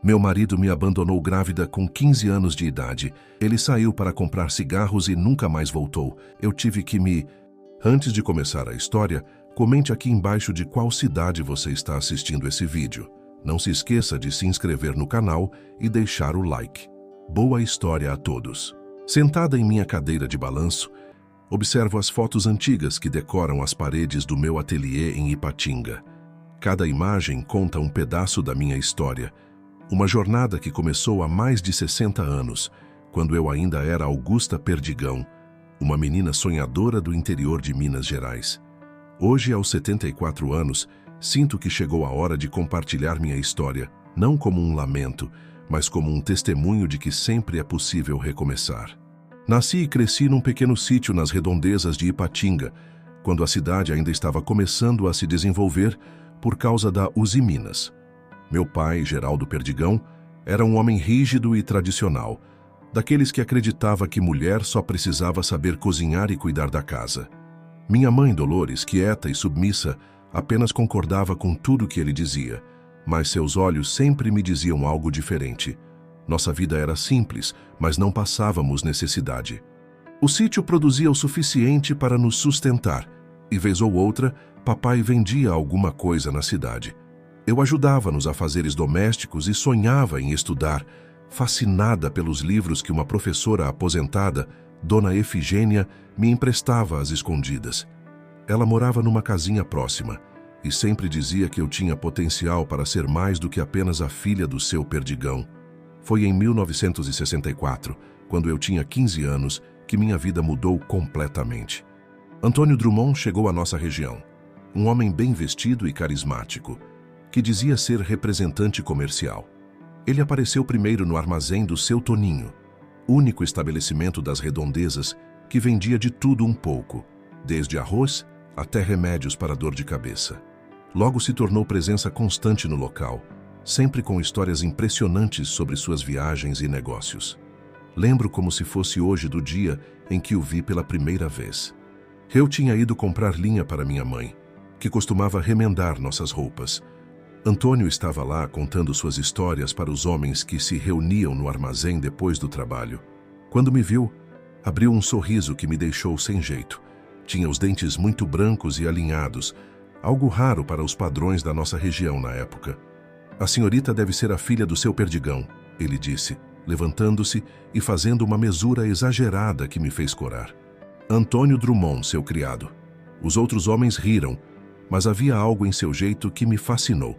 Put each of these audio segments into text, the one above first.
Meu marido me abandonou grávida com 15 anos de idade. Ele saiu para comprar cigarros e nunca mais voltou. Eu tive que me... Antes de começar a história, comente aqui embaixo de qual cidade você está assistindo esse vídeo. Não se esqueça de se inscrever no canal e deixar o like. Boa história a todos. Sentada em minha cadeira de balanço, observo as fotos antigas que decoram as paredes do meu ateliê em Ipatinga. Cada imagem conta um pedaço da minha história. Uma jornada que começou há mais de 60 anos, quando eu ainda era Augusta Perdigão, uma menina sonhadora do interior de Minas Gerais. Hoje, aos 74 anos, sinto que chegou a hora de compartilhar minha história, não como um lamento, mas como um testemunho de que sempre é possível recomeçar. Nasci e cresci num pequeno sítio nas redondezas de Ipatinga, quando a cidade ainda estava começando a se desenvolver por causa da Usiminas. Meu pai, Geraldo Perdigão, era um homem rígido e tradicional, daqueles que acreditava que mulher só precisava saber cozinhar e cuidar da casa. Minha mãe, Dolores, quieta e submissa, apenas concordava com tudo que ele dizia, mas seus olhos sempre me diziam algo diferente. Nossa vida era simples, mas não passávamos necessidade. O sítio produzia o suficiente para nos sustentar, e vez ou outra, papai vendia alguma coisa na cidade. Eu ajudava nos afazeres domésticos e sonhava em estudar, fascinada pelos livros que uma professora aposentada, Dona Efigênia, me emprestava às escondidas. Ela morava numa casinha próxima e sempre dizia que eu tinha potencial para ser mais do que apenas a filha do seu Perdigão. Foi em 1964, quando eu tinha 15 anos, que minha vida mudou completamente. Antônio Drummond chegou à nossa região, um homem bem vestido e carismático, que dizia ser representante comercial. Ele apareceu primeiro no armazém do seu Toninho, único estabelecimento das redondezas que vendia de tudo um pouco, desde arroz até remédios para dor de cabeça. Logo se tornou presença constante no local, sempre com histórias impressionantes sobre suas viagens e negócios. Lembro como se fosse hoje do dia em que o vi pela primeira vez. Eu tinha ido comprar linha para minha mãe, que costumava remendar nossas roupas. Antônio estava lá contando suas histórias para os homens que se reuniam no armazém depois do trabalho. Quando me viu, abriu um sorriso que me deixou sem jeito. Tinha os dentes muito brancos e alinhados, algo raro para os padrões da nossa região na época. "A senhorita deve ser a filha do seu Perdigão", ele disse, levantando-se e fazendo uma mesura exagerada que me fez corar. Antônio Drummond, seu criado. Os outros homens riram, mas havia algo em seu jeito que me fascinou.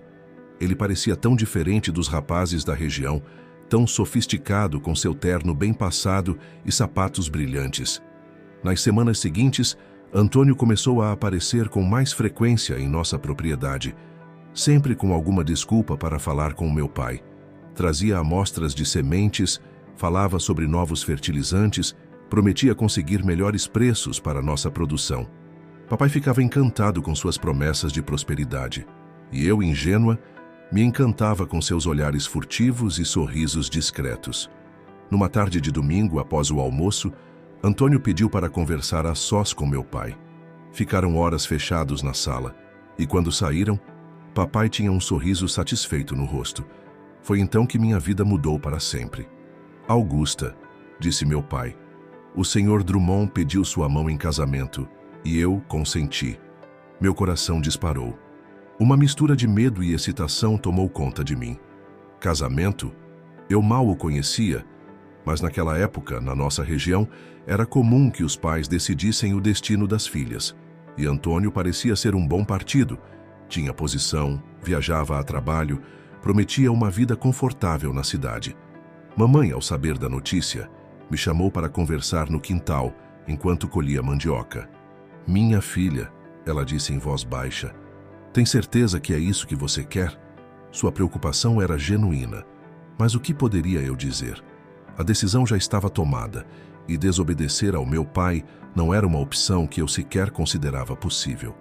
Ele parecia tão diferente dos rapazes da região, tão sofisticado com seu terno bem passado e sapatos brilhantes. Nas semanas seguintes, Antônio começou a aparecer com mais frequência em nossa propriedade, sempre com alguma desculpa para falar com meu pai. Trazia amostras de sementes, falava sobre novos fertilizantes, prometia conseguir melhores preços para nossa produção. Papai ficava encantado com suas promessas de prosperidade, e eu, ingênua, me encantava com seus olhares furtivos e sorrisos discretos. Numa tarde de domingo, após o almoço, Antônio pediu para conversar a sós com meu pai. Ficaram horas fechados na sala, e quando saíram, papai tinha um sorriso satisfeito no rosto. Foi então que minha vida mudou para sempre. "Augusta", disse meu pai, "o senhor Drummond pediu sua mão em casamento, e eu consenti." Meu coração disparou. Uma mistura de medo e excitação tomou conta de mim. Casamento? Eu mal o conhecia, mas naquela época, na nossa região, era comum que os pais decidissem o destino das filhas. E Antônio parecia ser um bom partido. Tinha posição, viajava a trabalho, prometia uma vida confortável na cidade. Mamãe, ao saber da notícia, me chamou para conversar no quintal, enquanto colhia mandioca. "Minha filha", ela disse em voz baixa, "tem certeza que é isso que você quer?" Sua preocupação era genuína. Mas o que poderia eu dizer? A decisão já estava tomada, e desobedecer ao meu pai não era uma opção que eu sequer considerava possível.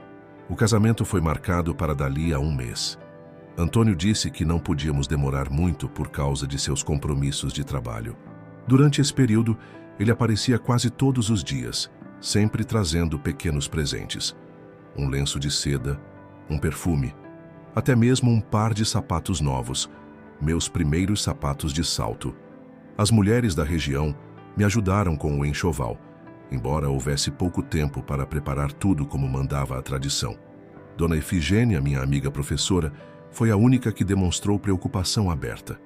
O casamento foi marcado para dali a um mês. Antônio disse que não podíamos demorar muito por causa de seus compromissos de trabalho. Durante esse período, ele aparecia quase todos os dias, sempre trazendo pequenos presentes. Um lenço de seda, um perfume, até mesmo um par de sapatos novos, meus primeiros sapatos de salto. As mulheres da região me ajudaram com o enxoval, embora houvesse pouco tempo para preparar tudo como mandava a tradição. Dona Efigênia, minha amiga professora, foi a única que demonstrou preocupação aberta.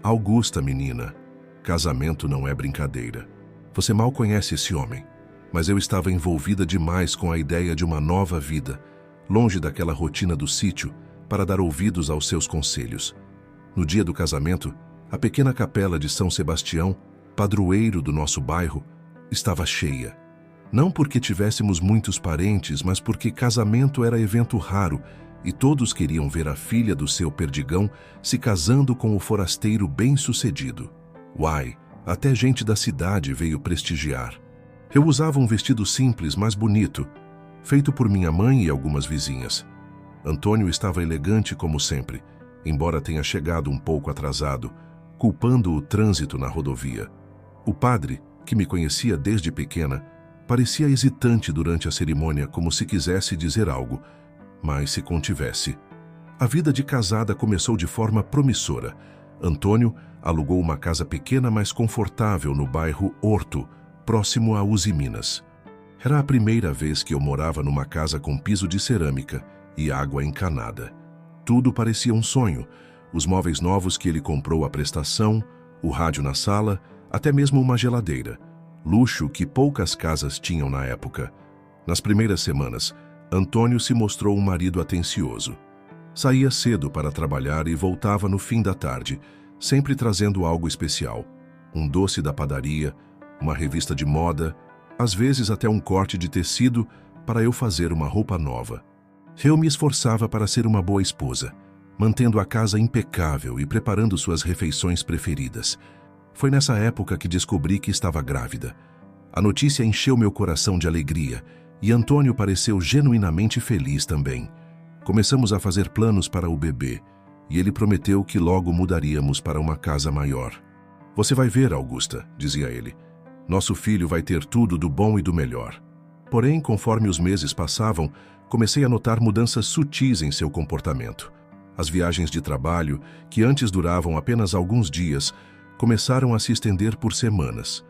Augusta, menina, casamento não é brincadeira. Você mal conhece esse homem, mas eu estava envolvida demais com a ideia de uma nova vida, longe daquela rotina do sítio, para dar ouvidos aos seus conselhos. No dia do casamento, a pequena capela de São Sebastião, padroeiro do nosso bairro, estava cheia. Não porque tivéssemos muitos parentes, mas porque casamento era evento raro e todos queriam ver a filha do seu perdigão se casando com o forasteiro bem-sucedido. Uai, até gente da cidade veio prestigiar. Eu usava um vestido simples, mas bonito, feito por minha mãe e algumas vizinhas. Antônio estava elegante como sempre, embora tenha chegado um pouco atrasado, culpando o trânsito na rodovia. O padre, que me conhecia desde pequena, parecia hesitante durante a cerimônia, como se quisesse dizer algo, mas se contivesse. A vida de casada começou de forma promissora. Antônio alugou uma casa pequena, mas confortável no bairro Horto, próximo a Uzi Minas. Era a primeira vez que eu morava numa casa com piso de cerâmica e água encanada. Tudo parecia um sonho. Os móveis novos que ele comprou à prestação, o rádio na sala, até mesmo uma geladeira. Luxo que poucas casas tinham na época. Nas primeiras semanas, Antônio se mostrou um marido atencioso. Saía cedo para trabalhar e voltava no fim da tarde, sempre trazendo algo especial. Um doce da padaria, uma revista de moda, às vezes até um corte de tecido para eu fazer uma roupa nova. Eu me esforçava para ser uma boa esposa, mantendo a casa impecável e preparando suas refeições preferidas. Foi nessa época que descobri que estava grávida. A notícia encheu meu coração de alegria e Antônio pareceu genuinamente feliz também. Começamos a fazer planos para o bebê e ele prometeu que logo mudaríamos para uma casa maior. Você vai ver, Augusta, dizia ele. Nosso filho vai ter tudo do bom e do melhor. Porém, conforme os meses passavam, comecei a notar mudanças sutis em seu comportamento. As viagens de trabalho, que antes duravam apenas alguns dias, começaram a se estender por semanas.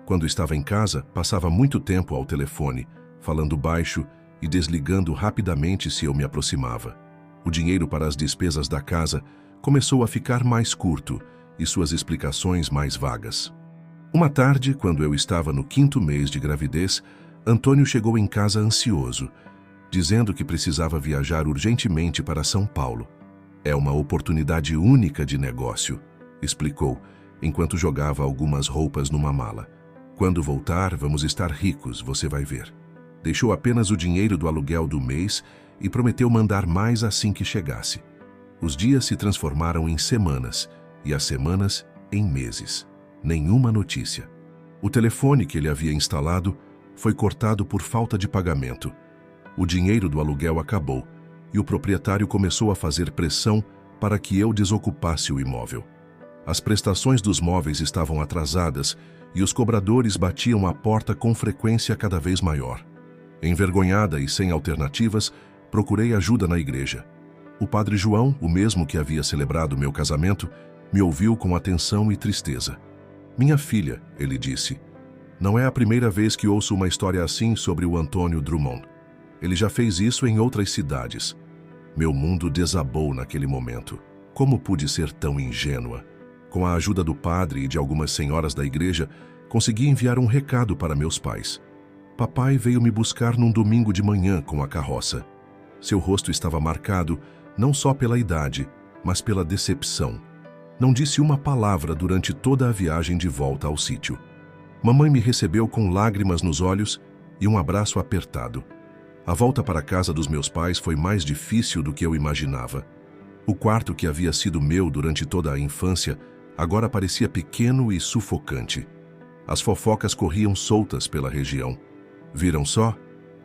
Quando estava em casa, passava muito tempo ao telefone, falando baixo e desligando rapidamente se eu me aproximava. O dinheiro para as despesas da casa começou a ficar mais curto e suas explicações mais vagas. Uma tarde, quando eu estava no 5º mês de gravidez, Antônio chegou em casa ansioso, dizendo que precisava viajar urgentemente para São Paulo. É uma oportunidade única de negócio, explicou, enquanto jogava algumas roupas numa mala. Quando voltar, vamos estar ricos, você vai ver. Deixou apenas o dinheiro do aluguel do mês e prometeu mandar mais assim que chegasse. Os dias se transformaram em semanas e as semanas em meses. Nenhuma notícia. O telefone que ele havia instalado foi cortado por falta de pagamento. O dinheiro do aluguel acabou e o proprietário começou a fazer pressão para que eu desocupasse o imóvel. As prestações dos móveis estavam atrasadas e os cobradores batiam à porta com frequência cada vez maior. Envergonhada e sem alternativas, procurei ajuda na igreja. O padre João, o mesmo que havia celebrado meu casamento, me ouviu com atenção e tristeza. Minha filha, ele disse, não é a primeira vez que ouço uma história assim sobre o Antônio Drummond. Ele já fez isso em outras cidades. Meu mundo desabou naquele momento. Como pude ser tão ingênua? Com a ajuda do padre e de algumas senhoras da igreja, consegui enviar um recado para meus pais. Papai veio me buscar num domingo de manhã com a carroça. Seu rosto estava marcado não só pela idade, mas pela decepção. Não disse uma palavra durante toda a viagem de volta ao sítio. Mamãe me recebeu com lágrimas nos olhos e um abraço apertado. A volta para a casa dos meus pais foi mais difícil do que eu imaginava. O quarto que havia sido meu durante toda a infância agora parecia pequeno e sufocante. As fofocas corriam soltas pela região. Viram só?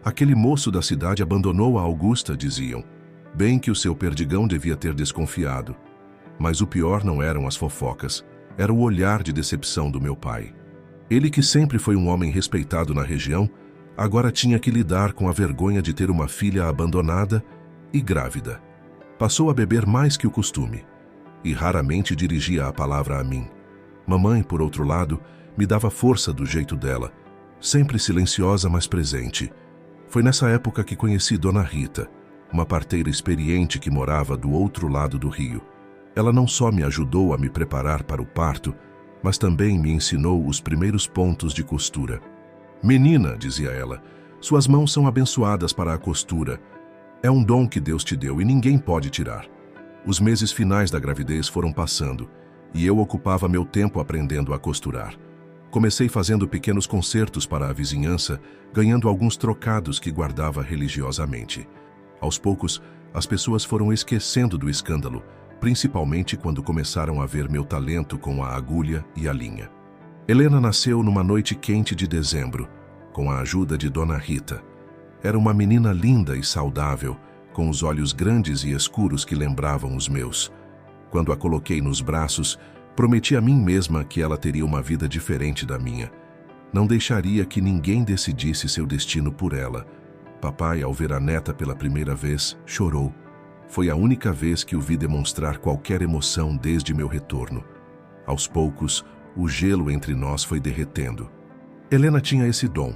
Aquele moço da cidade abandonou a Augusta, diziam. Bem que o seu perdigão devia ter desconfiado. Mas o pior não eram as fofocas, era o olhar de decepção do meu pai. Ele, que sempre foi um homem respeitado na região, agora tinha que lidar com a vergonha de ter uma filha abandonada e grávida. Passou a beber mais que o costume. e raramente dirigia a palavra a mim. Mamãe, por outro lado, me dava força do jeito dela, sempre silenciosa, mas presente. Foi nessa época que conheci Dona Rita, uma parteira experiente que morava do outro lado do rio. Ela não só me ajudou a me preparar para o parto, mas também me ensinou os primeiros pontos de costura. "Menina", dizia ela, "suas mãos são abençoadas para a costura. É um dom que Deus te deu e ninguém pode tirar." Os meses finais da gravidez foram passando e eu ocupava meu tempo aprendendo a costurar. Comecei fazendo pequenos concertos para a vizinhança, ganhando alguns trocados que guardava religiosamente. Aos poucos, as pessoas foram esquecendo do escândalo, principalmente quando começaram a ver meu talento com a agulha e a linha. Helena nasceu numa noite quente de dezembro, com a ajuda de Dona Rita. Era uma menina linda e saudável, com os olhos grandes e escuros que lembravam os meus. Quando a coloquei nos braços, prometi a mim mesma que ela teria uma vida diferente da minha. Não deixaria que ninguém decidisse seu destino por ela. Papai, ao ver a neta pela primeira vez, chorou. Foi a única vez que o vi demonstrar qualquer emoção desde meu retorno. Aos poucos, o gelo entre nós foi derretendo. Helena tinha esse dom,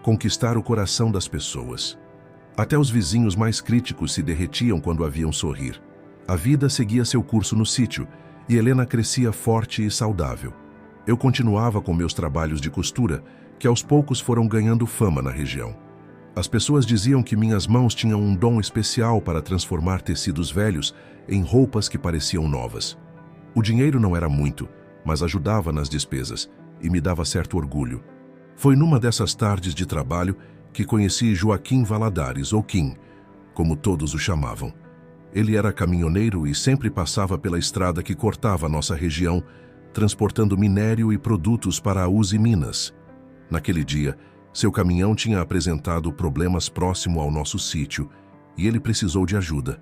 conquistar o coração das pessoas. Até os vizinhos mais críticos se derretiam quando a viam sorrir. A vida seguia seu curso no sítio e Helena crescia forte e saudável. Eu continuava com meus trabalhos de costura, que aos poucos foram ganhando fama na região. As pessoas diziam que minhas mãos tinham um dom especial para transformar tecidos velhos em roupas que pareciam novas. O dinheiro não era muito, mas ajudava nas despesas e me dava certo orgulho. Foi numa dessas tardes de trabalho que conheci Joaquim Valadares, ou Kim, como todos o chamavam. Ele era caminhoneiro e sempre passava pela estrada que cortava nossa região, transportando minério e produtos para a Uzi Minas. Naquele dia, seu caminhão tinha apresentado problemas próximo ao nosso sítio e ele precisou de ajuda.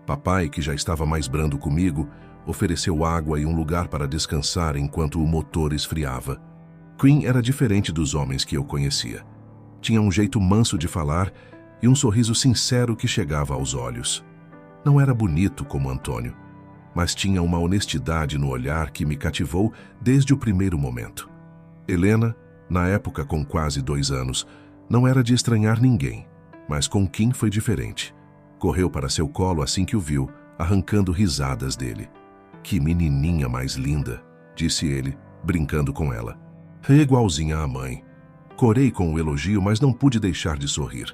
Papai, que já estava mais brando comigo, ofereceu água e um lugar para descansar enquanto o motor esfriava. Queen era diferente dos homens que eu conhecia. Tinha um jeito manso de falar e um sorriso sincero que chegava aos olhos. Não era bonito como Antônio, mas tinha uma honestidade no olhar que me cativou desde o primeiro momento. Helena, na época com quase 2 anos, não era de estranhar ninguém, mas com Kim foi diferente. Correu para seu colo assim que o viu, arrancando risadas dele. "Que menininha mais linda", disse ele, brincando com ela. "É igualzinha à mãe." Corei com o elogio, mas não pude deixar de sorrir.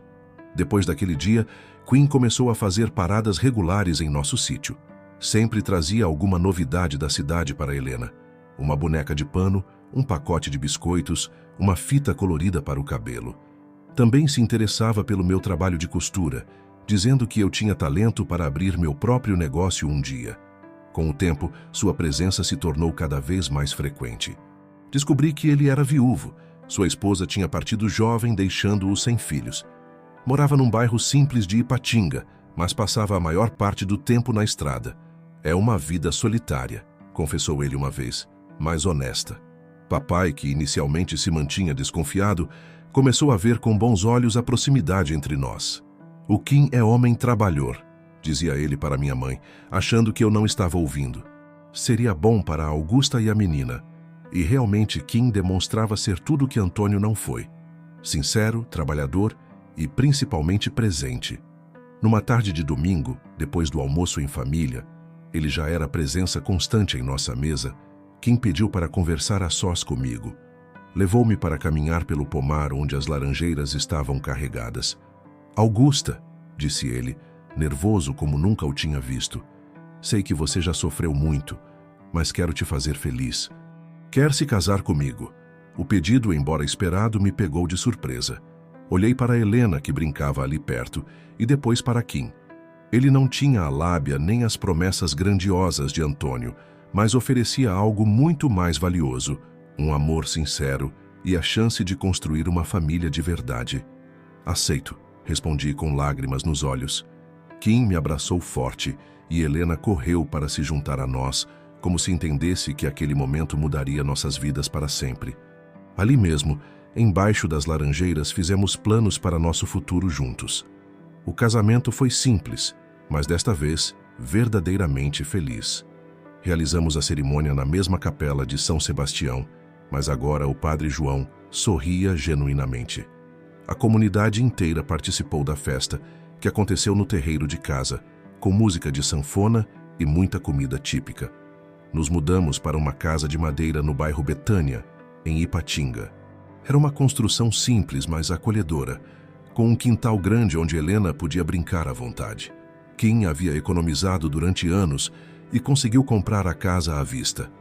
Depois daquele dia, Queen começou a fazer paradas regulares em nosso sítio. Sempre trazia alguma novidade da cidade para Helena. Uma boneca de pano, um pacote de biscoitos, uma fita colorida para o cabelo. Também se interessava pelo meu trabalho de costura, dizendo que eu tinha talento para abrir meu próprio negócio um dia. Com o tempo, sua presença se tornou cada vez mais frequente. Descobri que ele era viúvo. Sua esposa tinha partido jovem, deixando-o sem filhos. Morava num bairro simples de Ipatinga, mas passava a maior parte do tempo na estrada. "É uma vida solitária", confessou ele uma vez, mas honesta. Papai, que inicialmente se mantinha desconfiado, começou a ver com bons olhos a proximidade entre nós. "O Kim é homem trabalhador", dizia ele para minha mãe, achando que eu não estava ouvindo. Seria bom para a Augusta e a menina. E realmente Kim demonstrava ser tudo o que Antônio não foi. Sincero, trabalhador e principalmente presente. Numa tarde de domingo, depois do almoço em família, ele já era presença constante em nossa mesa. Kim pediu para conversar a sós comigo. Levou-me para caminhar pelo pomar onde as laranjeiras estavam carregadas. "Augusta", disse ele, nervoso como nunca o tinha visto, "sei que você já sofreu muito, mas quero te fazer feliz. Quer se casar comigo?" O pedido, embora esperado, me pegou de surpresa. Olhei para Helena, que brincava ali perto, e depois para Kim. Ele não tinha a lábia nem as promessas grandiosas de Antônio, mas oferecia algo muito mais valioso, um amor sincero e a chance de construir uma família de verdade. "Aceito", respondi com lágrimas nos olhos. Kim me abraçou forte e Helena correu para se juntar a nós, como se entendesse que aquele momento mudaria nossas vidas para sempre. Ali mesmo, embaixo das laranjeiras, fizemos planos para nosso futuro juntos. O casamento foi simples, mas desta vez verdadeiramente feliz. Realizamos a cerimônia na mesma capela de São Sebastião, mas agora o padre João sorria genuinamente. A comunidade inteira participou da festa, que aconteceu no terreiro de casa, com música de sanfona e muita comida típica. Nos mudamos para uma casa de madeira no bairro Betânia, em Ipatinga. Era uma construção simples, mas acolhedora, com um quintal grande onde Helena podia brincar à vontade. Kim havia economizado durante anos e conseguiu comprar a casa à vista.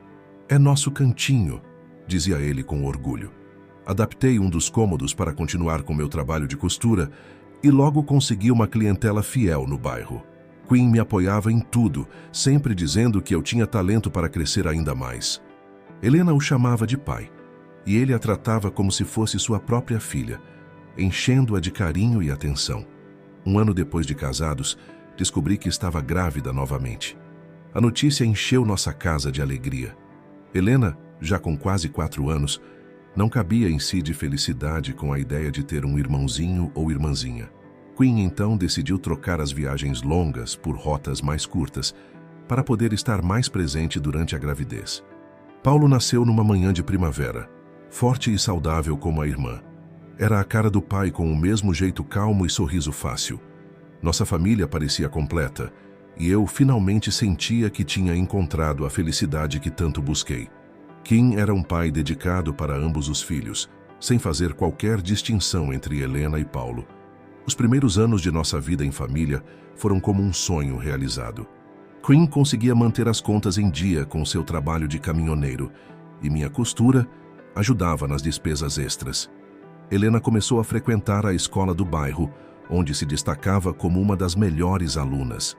"É nosso cantinho", dizia ele com orgulho. Adaptei um dos cômodos para continuar com meu trabalho de costura e logo consegui uma clientela fiel no bairro. Quinn me apoiava em tudo, sempre dizendo que eu tinha talento para crescer ainda mais. Helena o chamava de pai, e ele a tratava como se fosse sua própria filha, enchendo-a de carinho e atenção. Um ano depois de casados, descobri que estava grávida novamente. A notícia encheu nossa casa de alegria. Helena, já com quase 4 anos, não cabia em si de felicidade com a ideia de ter um irmãozinho ou irmãzinha. Quinn então decidiu trocar as viagens longas por rotas mais curtas, para poder estar mais presente durante a gravidez. Paulo nasceu numa manhã de primavera, forte e saudável como a irmã. Era a cara do pai com o mesmo jeito calmo e sorriso fácil. Nossa família parecia completa, e eu finalmente sentia que tinha encontrado a felicidade que tanto busquei. Kim era um pai dedicado para ambos os filhos, sem fazer qualquer distinção entre Helena e Paulo. Os primeiros anos de nossa vida em família foram como um sonho realizado. Kim conseguia manter as contas em dia com seu trabalho de caminhoneiro, e minha costura ajudava nas despesas extras. Helena começou a frequentar a escola do bairro, onde se destacava como uma das melhores alunas.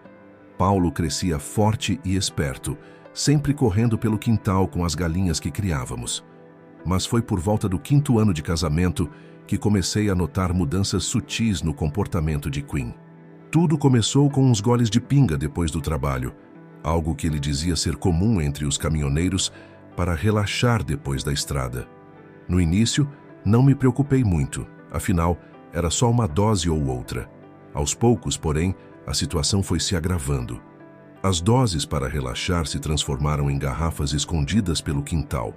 Paulo crescia forte e esperto, sempre correndo pelo quintal com as galinhas que criávamos. Mas foi por volta do 5º ano de casamento que comecei a notar mudanças sutis no comportamento de Quinn. Tudo começou com uns goles de pinga depois do trabalho, algo que ele dizia ser comum entre os caminhoneiros para relaxar depois da estrada. No início, não me preocupei muito, afinal, era só uma dose ou outra. Aos poucos, porém, a situação foi se agravando. As doses para relaxar se transformaram em garrafas escondidas pelo quintal.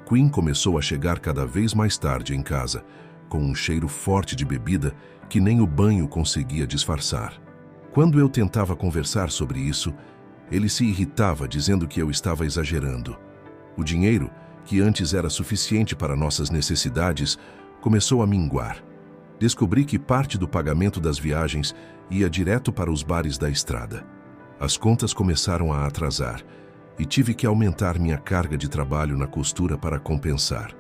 Quinn começou a chegar cada vez mais tarde em casa, com um cheiro forte de bebida que nem o banho conseguia disfarçar. Quando eu tentava conversar sobre isso, ele se irritava dizendo que eu estava exagerando. O dinheiro, que antes era suficiente para nossas necessidades, começou a minguar. Descobri que parte do pagamento das viagens ia direto para os bares da estrada. As contas começaram a atrasar e tive que aumentar minha carga de trabalho na costura para compensar.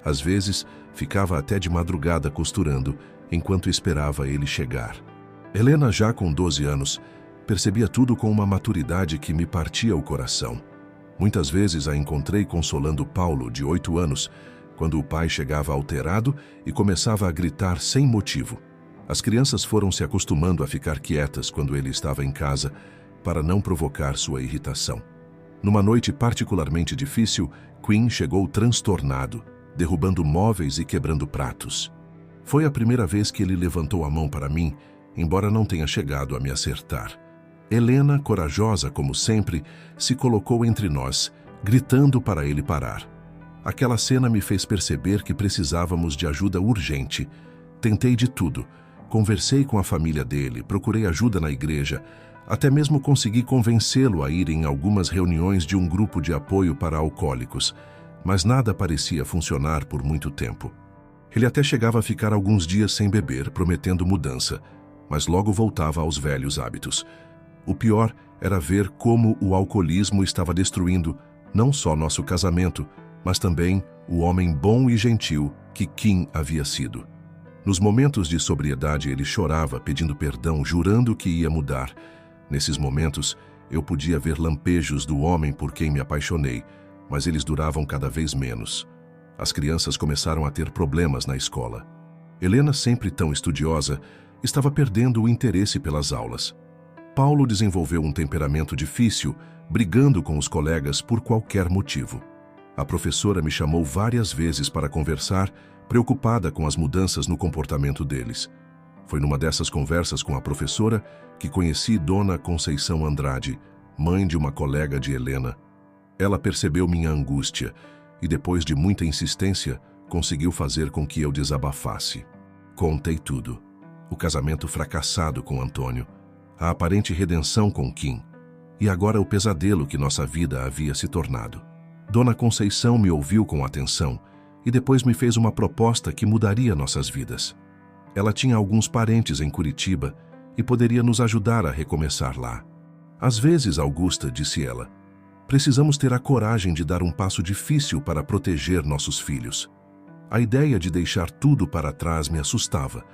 Às vezes, ficava até de madrugada costurando, enquanto esperava ele chegar. Helena, já com 12 anos, percebia tudo com uma maturidade que me partia o coração. Muitas vezes a encontrei consolando Paulo, de 8 anos, quando o pai chegava alterado e começava a gritar sem motivo. As crianças foram se acostumando a ficar quietas quando ele estava em casa, para não provocar sua irritação. Numa noite particularmente difícil, Quinn chegou transtornado, derrubando móveis e quebrando pratos. Foi a primeira vez que ele levantou a mão para mim, embora não tenha chegado a me acertar. Helena, corajosa como sempre, se colocou entre nós, gritando para ele parar. Aquela cena me fez perceber que precisávamos de ajuda urgente. Tentei de tudo. Conversei com a família dele, procurei ajuda na igreja, até mesmo consegui convencê-lo a ir em algumas reuniões de um grupo de apoio para alcoólicos, mas nada parecia funcionar por muito tempo. Ele até chegava a ficar alguns dias sem beber, prometendo mudança, mas logo voltava aos velhos hábitos. O pior era ver como o alcoolismo estava destruindo não só nosso casamento, mas também o homem bom e gentil que Kim havia sido. Nos momentos de sobriedade ele chorava, pedindo perdão, jurando que ia mudar. Nesses momentos, eu podia ver lampejos do homem por quem me apaixonei, mas eles duravam cada vez menos. As crianças começaram a ter problemas na escola. Helena, sempre tão estudiosa, estava perdendo o interesse pelas aulas. Paulo desenvolveu um temperamento difícil, brigando com os colegas por qualquer motivo. A professora me chamou várias vezes para conversar, preocupada com as mudanças no comportamento deles. Foi numa dessas conversas com a professora que conheci Dona Conceição Andrade, mãe de uma colega de Helena, Ela percebeu minha angústia e, depois de muita insistência, conseguiu fazer com que eu desabafasse. Contei tudo. O casamento fracassado com Antônio, a aparente redenção com Kim e agora o pesadelo que nossa vida havia se tornado. Dona Conceição me ouviu com atenção e depois me fez uma proposta que mudaria nossas vidas. Ela tinha alguns parentes em Curitiba e poderia nos ajudar a recomeçar lá. Às vezes, Augusta, disse ela, precisamos ter a coragem de dar um passo difícil para proteger nossos filhos. A ideia de deixar tudo para trás me assustava,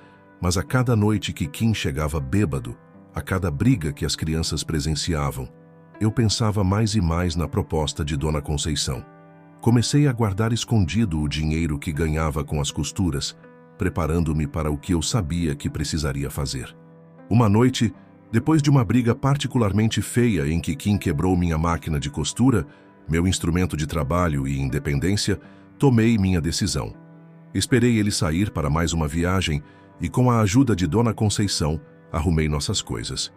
mas a cada noite que Kim chegava bêbado, a cada briga que as crianças presenciavam, eu pensava mais e mais na proposta de Dona Conceição. Comecei a guardar escondido o dinheiro que ganhava com as costuras, preparando-me para o que eu sabia que precisaria fazer. Uma noite, depois de uma briga particularmente feia em que Kim quebrou minha máquina de costura, meu instrumento de trabalho e independência, tomei minha decisão. Esperei ele sair para mais uma viagem e, com a ajuda de Dona Conceição, arrumei nossas coisas.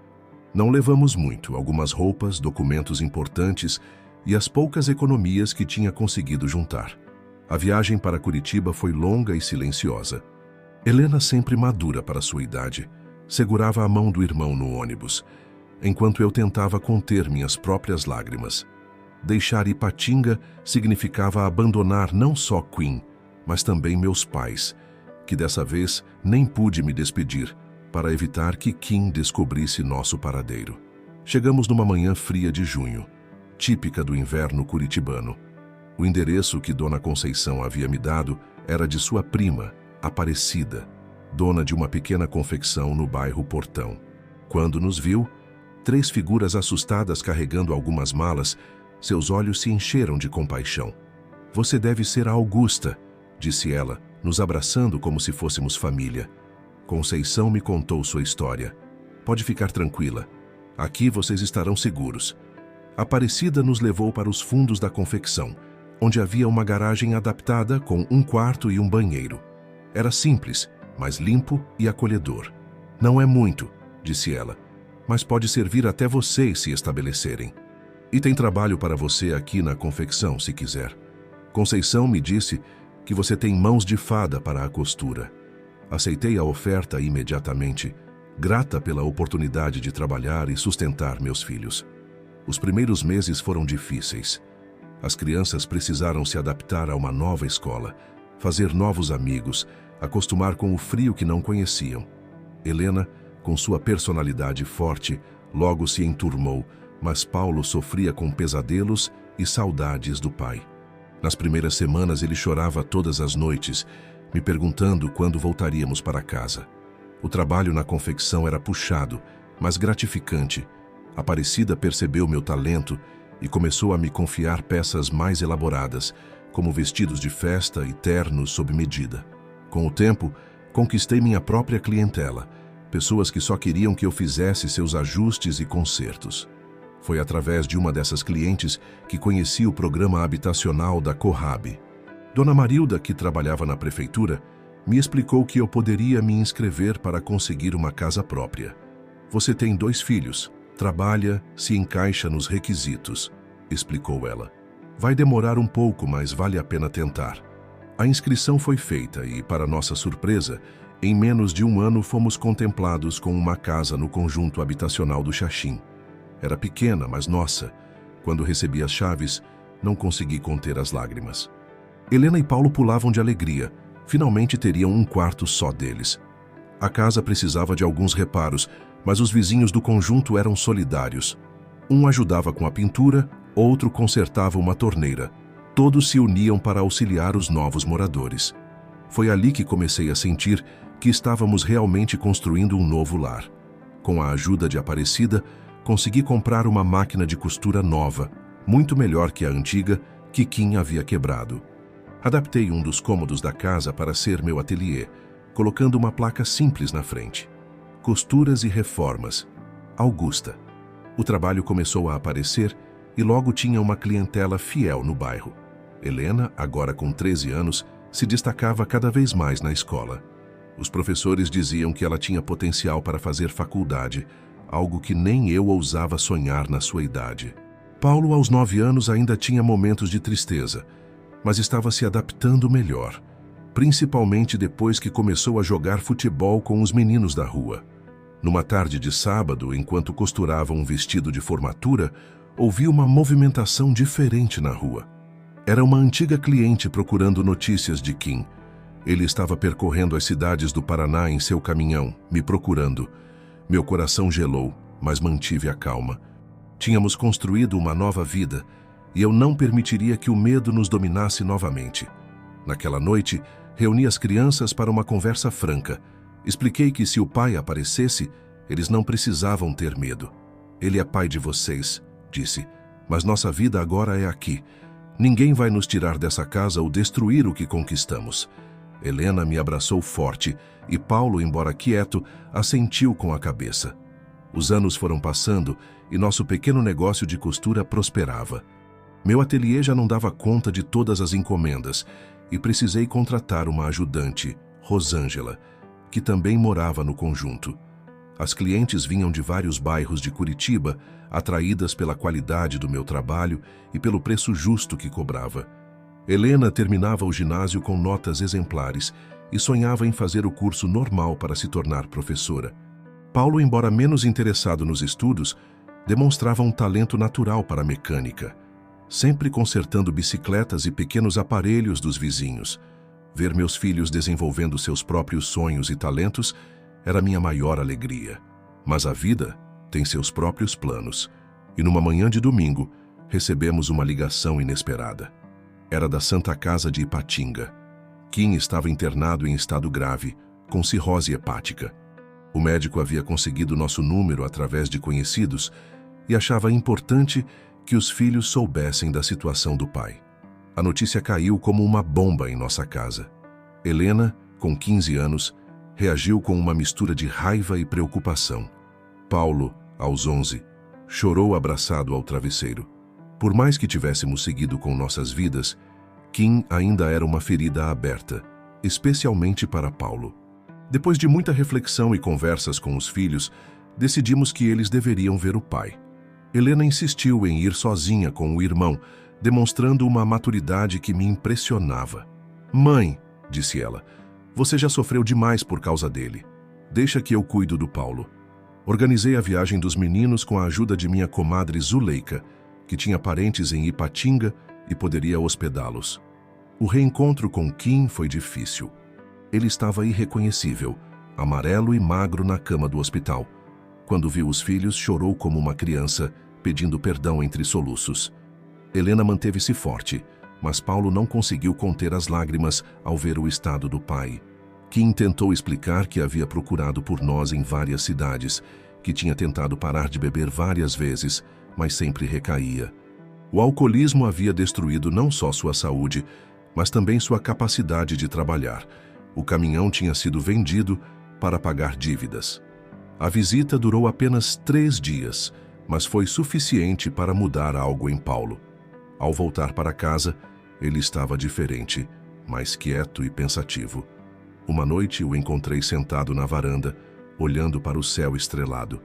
Não levamos muito, algumas roupas, documentos importantes e as poucas economias que tinha conseguido juntar. A viagem para Curitiba foi longa e silenciosa. Helena, sempre madura para sua idade, segurava a mão do irmão no ônibus, enquanto eu tentava conter minhas próprias lágrimas. Deixar Ipatinga significava abandonar não só Queen, mas também meus pais, que dessa vez nem pude me despedir, para evitar que Kim descobrisse nosso paradeiro. Chegamos numa manhã fria de junho, típica do inverno curitibano. O endereço que Dona Conceição havia me dado era de sua prima, Aparecida, dona de uma pequena confecção no bairro Portão. Quando nos viu, 3 figuras assustadas carregando algumas malas, seus olhos se encheram de compaixão. Você deve ser a Augusta, disse ela, nos abraçando como se fôssemos família. Conceição me contou sua história. Pode ficar tranquila. Aqui vocês estarão seguros. Aparecida nos levou para os fundos da confecção, onde havia uma garagem adaptada com um quarto e um banheiro. Era simples, mas limpo e acolhedor. Não é muito, disse ela, mas pode servir até vocês se estabelecerem. E tem trabalho para você aqui na confecção, se quiser. Conceição me disse que você tem mãos de fada para a costura. Aceitei a oferta imediatamente, grata pela oportunidade de trabalhar e sustentar meus filhos. Os primeiros meses foram difíceis. As crianças precisaram se adaptar a uma nova escola, fazer novos amigos, acostumar com o frio que não conheciam. Helena, com sua personalidade forte, logo se enturmou, mas Paulo sofria com pesadelos e saudades do pai. Nas primeiras semanas ele chorava todas as noites, me perguntando quando voltaríamos para casa. O trabalho na confecção era puxado, mas gratificante. Aparecida percebeu meu talento e começou a me confiar peças mais elaboradas, como vestidos de festa e ternos sob medida. Com o tempo, conquistei minha própria clientela, pessoas que só queriam que eu fizesse seus ajustes e consertos. Foi através de uma dessas clientes que conheci o programa habitacional da Cohab. Dona Marilda, que trabalhava na prefeitura, me explicou que eu poderia me inscrever para conseguir uma casa própria. Você tem 2 filhos, trabalha, se encaixa nos requisitos, explicou ela. Vai demorar um pouco, mas vale a pena tentar. A inscrição foi feita e, para nossa surpresa, em menos de 1 ano fomos contemplados com uma casa no conjunto habitacional do Xaxim. Era pequena, mas nossa. Quando recebi as chaves, não consegui conter as lágrimas. Helena e Paulo pulavam de alegria. Finalmente teriam um quarto só deles. A casa precisava de alguns reparos, mas os vizinhos do conjunto eram solidários. Um ajudava com a pintura, outro consertava uma torneira. Todos se uniam para auxiliar os novos moradores. Foi ali que comecei a sentir que estávamos realmente construindo um novo lar. Com a ajuda de Aparecida, consegui comprar uma máquina de costura nova, muito melhor que a antiga, que Kim havia quebrado. Adaptei um dos cômodos da casa para ser meu ateliê, colocando uma placa simples na frente. Costuras e reformas. Augusta. O trabalho começou a aparecer e logo tinha uma clientela fiel no bairro. Helena, agora com 13 anos, se destacava cada vez mais na escola. Os professores diziam que ela tinha potencial para fazer faculdade, algo que nem eu ousava sonhar na sua idade. Paulo, aos 9 anos, ainda tinha momentos de tristeza, mas estava se adaptando melhor, principalmente depois que começou a jogar futebol com os meninos da rua. Numa tarde de sábado, enquanto costurava um vestido de formatura, ouvi uma movimentação diferente na rua. Era uma antiga cliente procurando notícias de Kim. Ele estava percorrendo as cidades do Paraná em seu caminhão, me procurando. Meu coração gelou, mas mantive a calma. Tínhamos construído uma nova vida e eu não permitiria que o medo nos dominasse novamente. Naquela noite, reuni as crianças para uma conversa franca. Expliquei que se o pai aparecesse, eles não precisavam ter medo. Ele é pai de vocês, disse, mas nossa vida agora é aqui. Ninguém vai nos tirar dessa casa ou destruir o que conquistamos. Helena me abraçou forte e Paulo, embora quieto, assentiu com a cabeça. Os anos foram passando e nosso pequeno negócio de costura prosperava. Meu ateliê já não dava conta de todas as encomendas e precisei contratar uma ajudante, Rosângela, que também morava no conjunto. As clientes vinham de vários bairros de Curitiba, atraídas pela qualidade do meu trabalho e pelo preço justo que cobrava. Helena terminava o ginásio com notas exemplares e sonhava em fazer o curso normal para se tornar professora. Paulo, embora menos interessado nos estudos, demonstrava um talento natural para a mecânica, sempre consertando bicicletas e pequenos aparelhos dos vizinhos. Ver meus filhos desenvolvendo seus próprios sonhos e talentos era minha maior alegria. Mas a vida tem seus próprios planos. E numa manhã de domingo, recebemos uma ligação inesperada. Era da Santa Casa de Ipatinga. Kim estava internado em estado grave, com cirrose hepática. O médico havia conseguido nosso número através de conhecidos e achava importante que os filhos soubessem da situação do pai. A notícia caiu como uma bomba em nossa casa. Helena, com 15 anos, reagiu com uma mistura de raiva e preocupação. Paulo, aos 11, chorou abraçado ao travesseiro. Por mais que tivéssemos seguido com nossas vidas, Kim ainda era uma ferida aberta, especialmente para Paulo. Depois de muita reflexão e conversas com os filhos, decidimos que eles deveriam ver o pai. Helena insistiu em ir sozinha com o irmão, demonstrando uma maturidade que me impressionava. "Mãe", disse ela, "você já sofreu demais por causa dele. Deixa que eu cuido do Paulo." Organizei a viagem dos meninos com a ajuda de minha comadre Zuleika, que tinha parentes em Ipatinga e poderia hospedá-los. O reencontro com Kim foi difícil. Ele estava irreconhecível, amarelo e magro na cama do hospital. Quando viu os filhos, chorou como uma criança, pedindo perdão entre soluços. Helena manteve-se forte, mas Paulo não conseguiu conter as lágrimas ao ver o estado do pai. Kim tentou explicar que havia procurado por nós em várias cidades, que tinha tentado parar de beber várias vezes, mas sempre recaía. O alcoolismo havia destruído não só sua saúde, mas também sua capacidade de trabalhar. O caminhão tinha sido vendido para pagar dívidas. A visita durou apenas 3 dias, mas foi suficiente para mudar algo em Paulo. Ao voltar para casa, ele estava diferente, mais quieto e pensativo. Uma noite o encontrei sentado na varanda, olhando para o céu estrelado.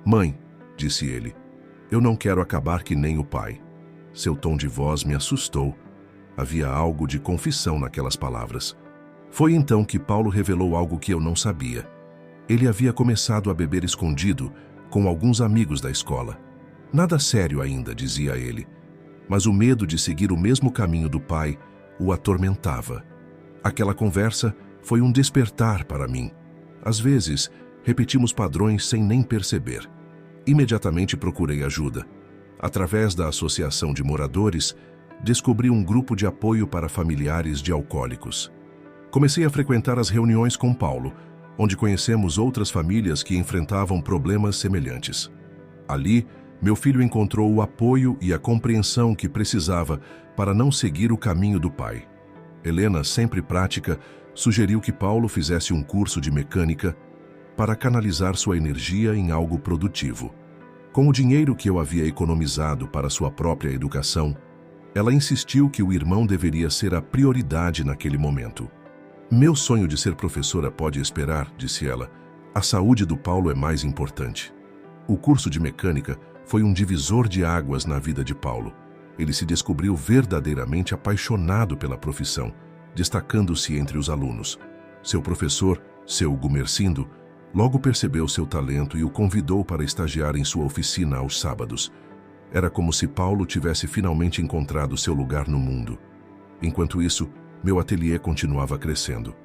"Mãe", disse ele, "eu não quero acabar que nem o pai." Seu tom de voz me assustou. Havia algo de confissão naquelas palavras. Foi então que Paulo revelou algo que eu não sabia. Ele havia começado a beber escondido com alguns amigos da escola. Nada sério ainda, dizia ele, mas o medo de seguir o mesmo caminho do pai o atormentava. Aquela conversa foi um despertar para mim. Às vezes, repetimos padrões sem nem perceber. Imediatamente procurei ajuda. Através da Associação de Moradores, descobri um grupo de apoio para familiares de alcoólicos. Comecei a frequentar as reuniões com Paulo, onde conhecemos outras famílias que enfrentavam problemas semelhantes. Ali, meu filho encontrou o apoio e a compreensão que precisava para não seguir o caminho do pai. Helena, sempre prática, sugeriu que Paulo fizesse um curso de mecânica para canalizar sua energia em algo produtivo. Com o dinheiro que eu havia economizado para sua própria educação, ela insistiu que o irmão deveria ser a prioridade naquele momento. "Meu sonho de ser professora pode esperar", disse ela. "A saúde do Paulo é mais importante." O curso de mecânica Foi um divisor de águas na vida de Paulo. Ele se descobriu verdadeiramente apaixonado pela profissão, destacando-se entre os alunos. Seu professor, seu Gumersindo, logo percebeu seu talento e o convidou para estagiar em sua oficina aos sábados. Era como se Paulo tivesse finalmente encontrado seu lugar no mundo. Enquanto isso, meu ateliê continuava crescendo.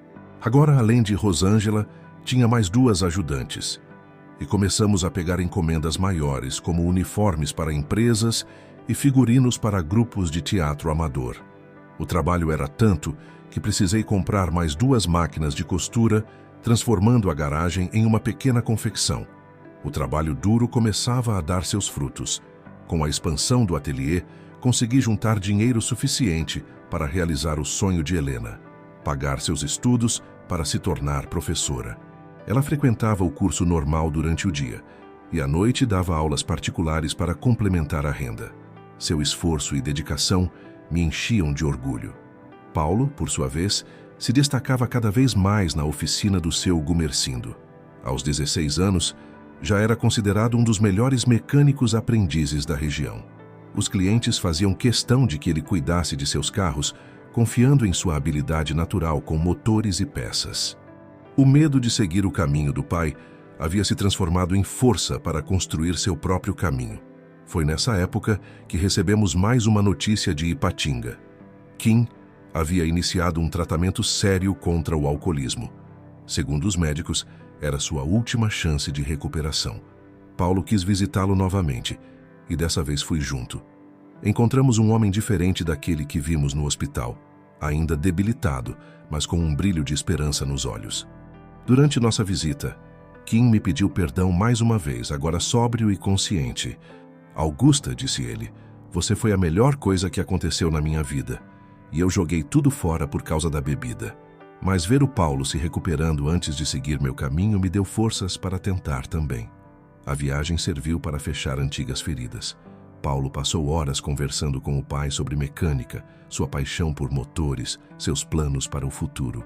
Agora, além de Rosângela, tinha mais 2 ajudantes. E começamos a pegar encomendas maiores, como uniformes para empresas e figurinos para grupos de teatro amador. O trabalho era tanto que precisei comprar mais 2 máquinas de costura, transformando a garagem em uma pequena confecção. O trabalho duro começava a dar seus frutos. Com a expansão do ateliê, consegui juntar dinheiro suficiente para realizar o sonho de Helena, pagar seus estudos para se tornar professora. Ela frequentava o curso normal durante o dia e à noite dava aulas particulares para complementar a renda. Seu esforço e dedicação me enchiam de orgulho. Paulo, por sua vez, se destacava cada vez mais na oficina do seu Gumersindo. Aos 16 anos, já era considerado um dos melhores mecânicos aprendizes da região. Os clientes faziam questão de que ele cuidasse de seus carros, confiando em sua habilidade natural com motores e peças. O medo de seguir o caminho do pai havia se transformado em força para construir seu próprio caminho. Foi nessa época que recebemos mais uma notícia de Ipatinga. Kim havia iniciado um tratamento sério contra o alcoolismo. Segundo os médicos, era sua última chance de recuperação. Paulo quis visitá-lo novamente, e dessa vez fui junto. Encontramos um homem diferente daquele que vimos no hospital, ainda debilitado, mas com um brilho de esperança nos olhos. Durante nossa visita, Kim me pediu perdão mais uma vez, agora sóbrio e consciente. Augusta, disse ele, você foi a melhor coisa que aconteceu na minha vida, e eu joguei tudo fora por causa da bebida. Mas ver o Paulo se recuperando antes de seguir meu caminho me deu forças para tentar também. A viagem serviu para fechar antigas feridas. Paulo passou horas conversando com o pai sobre mecânica, sua paixão por motores, seus planos para o futuro.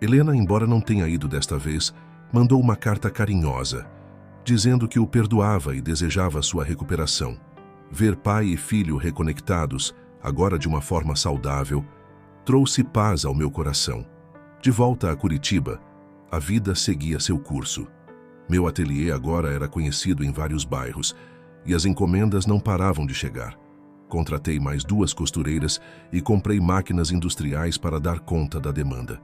Helena, embora não tenha ido desta vez, mandou uma carta carinhosa, dizendo que o perdoava e desejava sua recuperação. Ver pai e filho reconectados, agora de uma forma saudável, trouxe paz ao meu coração. De volta a Curitiba, a vida seguia seu curso. Meu ateliê agora era conhecido em vários bairros e as encomendas não paravam de chegar. Contratei mais 2 costureiras e comprei máquinas industriais para dar conta da demanda.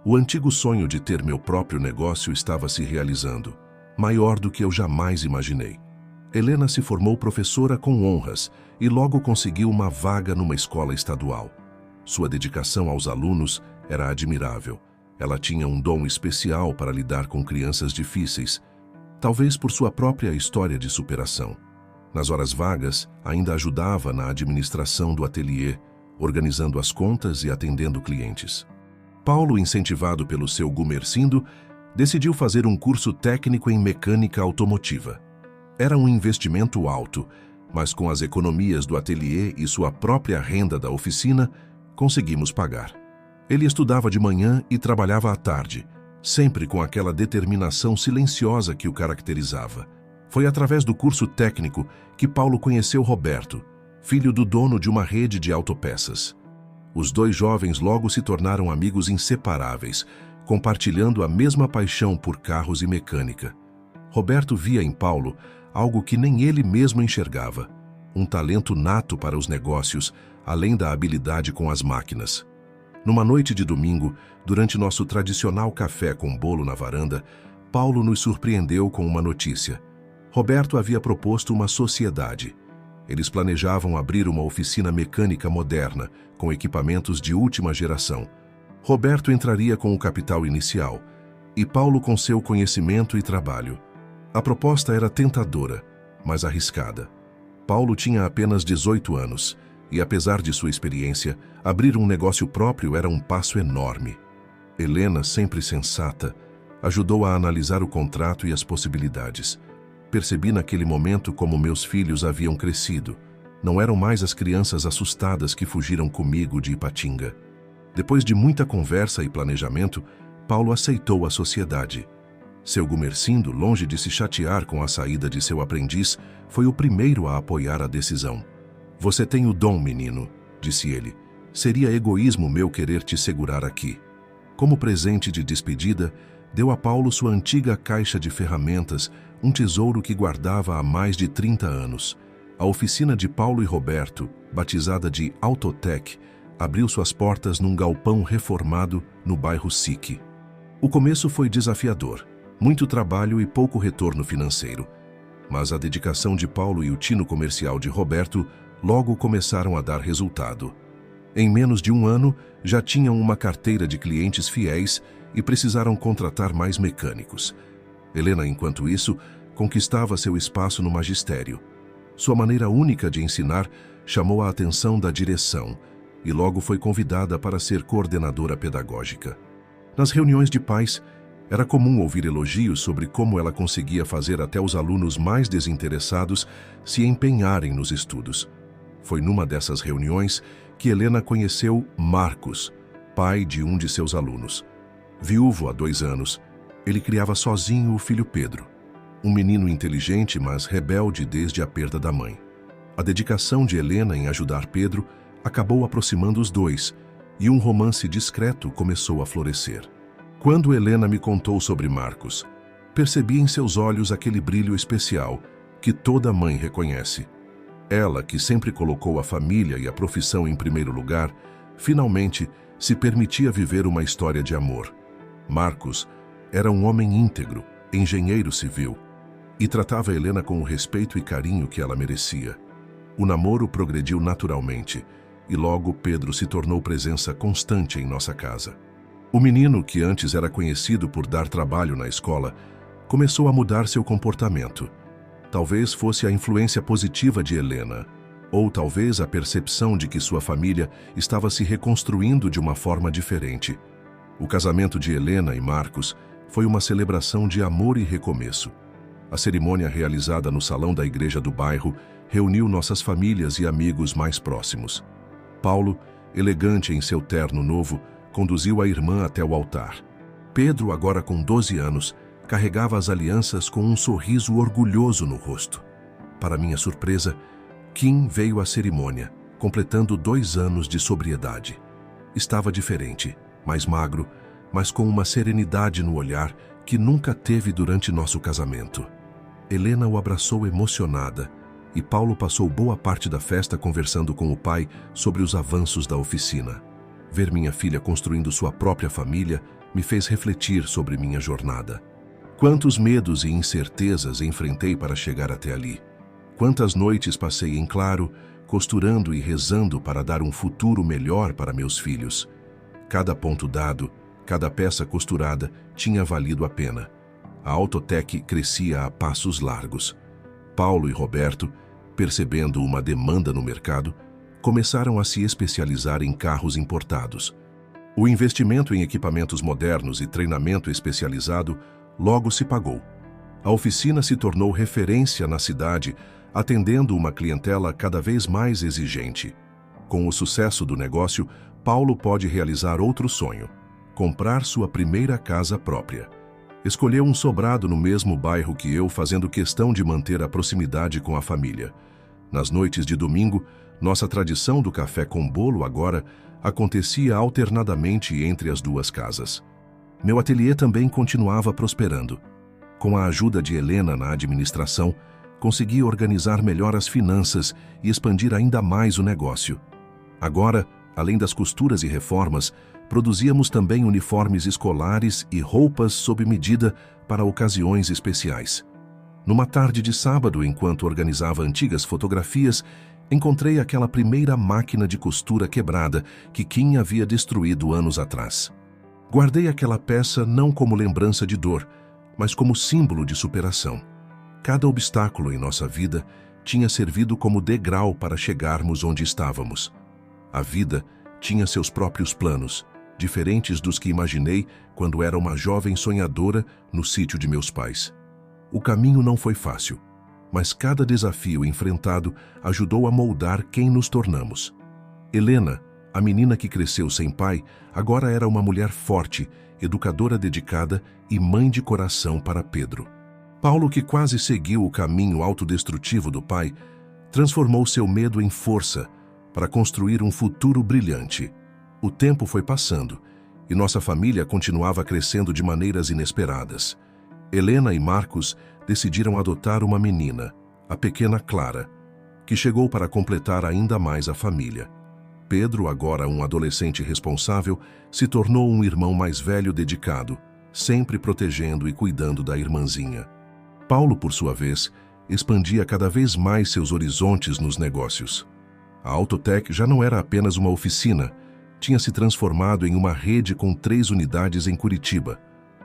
O antigo sonho de ter meu próprio negócio estava se realizando, maior do que eu jamais imaginei. Helena se formou professora com honras e logo conseguiu uma vaga numa escola estadual. Sua dedicação aos alunos era admirável. Ela tinha um dom especial para lidar com crianças difíceis, talvez por sua própria história de superação. Nas horas vagas, ainda ajudava na administração do ateliê, organizando as contas e atendendo clientes. Paulo, incentivado pelo seu Gumersindo, decidiu fazer um curso técnico em mecânica automotiva. Era um investimento alto, mas com as economias do ateliê e sua própria renda da oficina, conseguimos pagar. Ele estudava de manhã e trabalhava à tarde, sempre com aquela determinação silenciosa que o caracterizava. Foi através do curso técnico que Paulo conheceu Roberto, filho do dono de uma rede de autopeças. Os 2 jovens logo se tornaram amigos inseparáveis, compartilhando a mesma paixão por carros e mecânica. Roberto via em Paulo algo que nem ele mesmo enxergava, um talento nato para os negócios, além da habilidade com as máquinas. Numa noite de domingo, durante nosso tradicional café com bolo na varanda, Paulo nos surpreendeu com uma notícia. Roberto havia proposto uma sociedade. Eles planejavam abrir uma oficina mecânica moderna, com equipamentos de última geração. Roberto entraria com o capital inicial, e Paulo com seu conhecimento e trabalho. A proposta era tentadora, mas arriscada. Paulo tinha apenas 18 anos, e apesar de sua experiência, abrir um negócio próprio era um passo enorme. Helena, sempre sensata, ajudou a analisar o contrato e as possibilidades. Percebi naquele momento como meus filhos haviam crescido. Não eram mais as crianças assustadas que fugiram comigo de Ipatinga. Depois de muita conversa e planejamento, Paulo aceitou a sociedade. Seu Gumercindo, longe de se chatear com a saída de seu aprendiz, foi o primeiro a apoiar a decisão. "Você tem o dom, menino", disse ele. "Seria egoísmo meu querer te segurar aqui." Como presente de despedida, deu a Paulo sua antiga caixa de ferramentas, um tesouro que guardava há mais de 30 anos. A oficina de Paulo e Roberto, batizada de Autotec, abriu suas portas num galpão reformado no bairro SIC. O começo foi desafiador, muito trabalho e pouco retorno financeiro. Mas a dedicação de Paulo e o tino comercial de Roberto logo começaram a dar resultado. Em menos de um ano, já tinham uma carteira de clientes fiéis e precisaram contratar mais mecânicos. Helena, enquanto isso, conquistava seu espaço no magistério. Sua maneira única de ensinar chamou a atenção da direção e logo foi convidada para ser coordenadora pedagógica. Nas reuniões de pais, era comum ouvir elogios sobre como ela conseguia fazer até os alunos mais desinteressados se empenharem nos estudos. Foi numa dessas reuniões que Helena conheceu Marcos, pai de um de seus alunos. Viúvo há 2 anos, ele criava sozinho o filho Pedro, um menino inteligente, mas rebelde desde a perda da mãe. A dedicação de Helena em ajudar Pedro acabou aproximando os dois, e um romance discreto começou a florescer. Quando Helena me contou sobre Marcos, percebi em seus olhos aquele brilho especial que toda mãe reconhece. Ela, que sempre colocou a família e a profissão em primeiro lugar, finalmente se permitia viver uma história de amor. Marcos era um homem íntegro, engenheiro civil, e tratava Helena com o respeito e carinho que ela merecia. O namoro progrediu naturalmente, e logo Pedro se tornou presença constante em nossa casa. O menino, que antes era conhecido por dar trabalho na escola, começou a mudar seu comportamento. Talvez fosse a influência positiva de Helena, ou talvez a percepção de que sua família estava se reconstruindo de uma forma diferente. O casamento de Helena e Marcos foi uma celebração de amor e recomeço. A cerimônia realizada no salão da igreja do bairro reuniu nossas famílias e amigos mais próximos. Paulo, elegante em seu terno novo, conduziu a irmã até o altar. Pedro, agora com 12 anos, carregava as alianças com um sorriso orgulhoso no rosto. Para minha surpresa, Kim veio à cerimônia, completando 2 anos de sobriedade. Estava diferente, mais magro, mas com uma serenidade no olhar que nunca teve durante nosso casamento. Helena o abraçou emocionada, e Paulo passou boa parte da festa conversando com o pai sobre os avanços da oficina. Ver minha filha construindo sua própria família me fez refletir sobre minha jornada. Quantos medos e incertezas enfrentei para chegar até ali. Quantas noites passei em claro, costurando e rezando para dar um futuro melhor para meus filhos. Cada ponto dado, cada peça costurada tinha valido a pena. A Autotec crescia a passos largos. Paulo e Roberto, percebendo uma demanda no mercado, começaram a se especializar em carros importados. O investimento em equipamentos modernos e treinamento especializado logo se pagou. A oficina se tornou referência na cidade, atendendo uma clientela cada vez mais exigente. Com o sucesso do negócio, Paulo pode realizar outro sonho: comprar sua primeira casa própria. Escolheu um sobrado no mesmo bairro que eu, fazendo questão de manter a proximidade com a família. Nas noites de domingo, nossa tradição do café com bolo agora acontecia alternadamente entre as 2 casas. Meu ateliê também continuava prosperando. Com a ajuda de Helena na administração, consegui organizar melhor as finanças e expandir ainda mais o negócio. Agora, além das costuras e reformas, produzíamos também uniformes escolares e roupas sob medida para ocasiões especiais. Numa tarde de sábado, enquanto organizava antigas fotografias, encontrei aquela primeira máquina de costura quebrada que Kim havia destruído anos atrás. Guardei aquela peça não como lembrança de dor, mas como símbolo de superação. Cada obstáculo em nossa vida tinha servido como degrau para chegarmos onde estávamos. A vida tinha seus próprios planos, diferentes dos que imaginei quando era uma jovem sonhadora no sítio de meus pais. O caminho não foi fácil, mas cada desafio enfrentado ajudou a moldar quem nos tornamos. Helena, A menina que cresceu sem pai agora era uma mulher forte, educadora dedicada e mãe de coração para Pedro. Paulo, que quase seguiu o caminho autodestrutivo do pai, transformou seu medo em força para construir um futuro brilhante. O tempo foi passando e nossa família continuava crescendo de maneiras inesperadas. Helena e Marcos decidiram adotar uma menina, a pequena Clara, que chegou para completar ainda mais a família. Pedro, agora um adolescente responsável, se tornou um irmão mais velho dedicado, sempre protegendo e cuidando da irmãzinha. Paulo, por sua vez, expandia cada vez mais seus horizontes nos negócios. A Autotech já não era apenas uma oficina, tinha se transformado em uma rede com 3 unidades em Curitiba.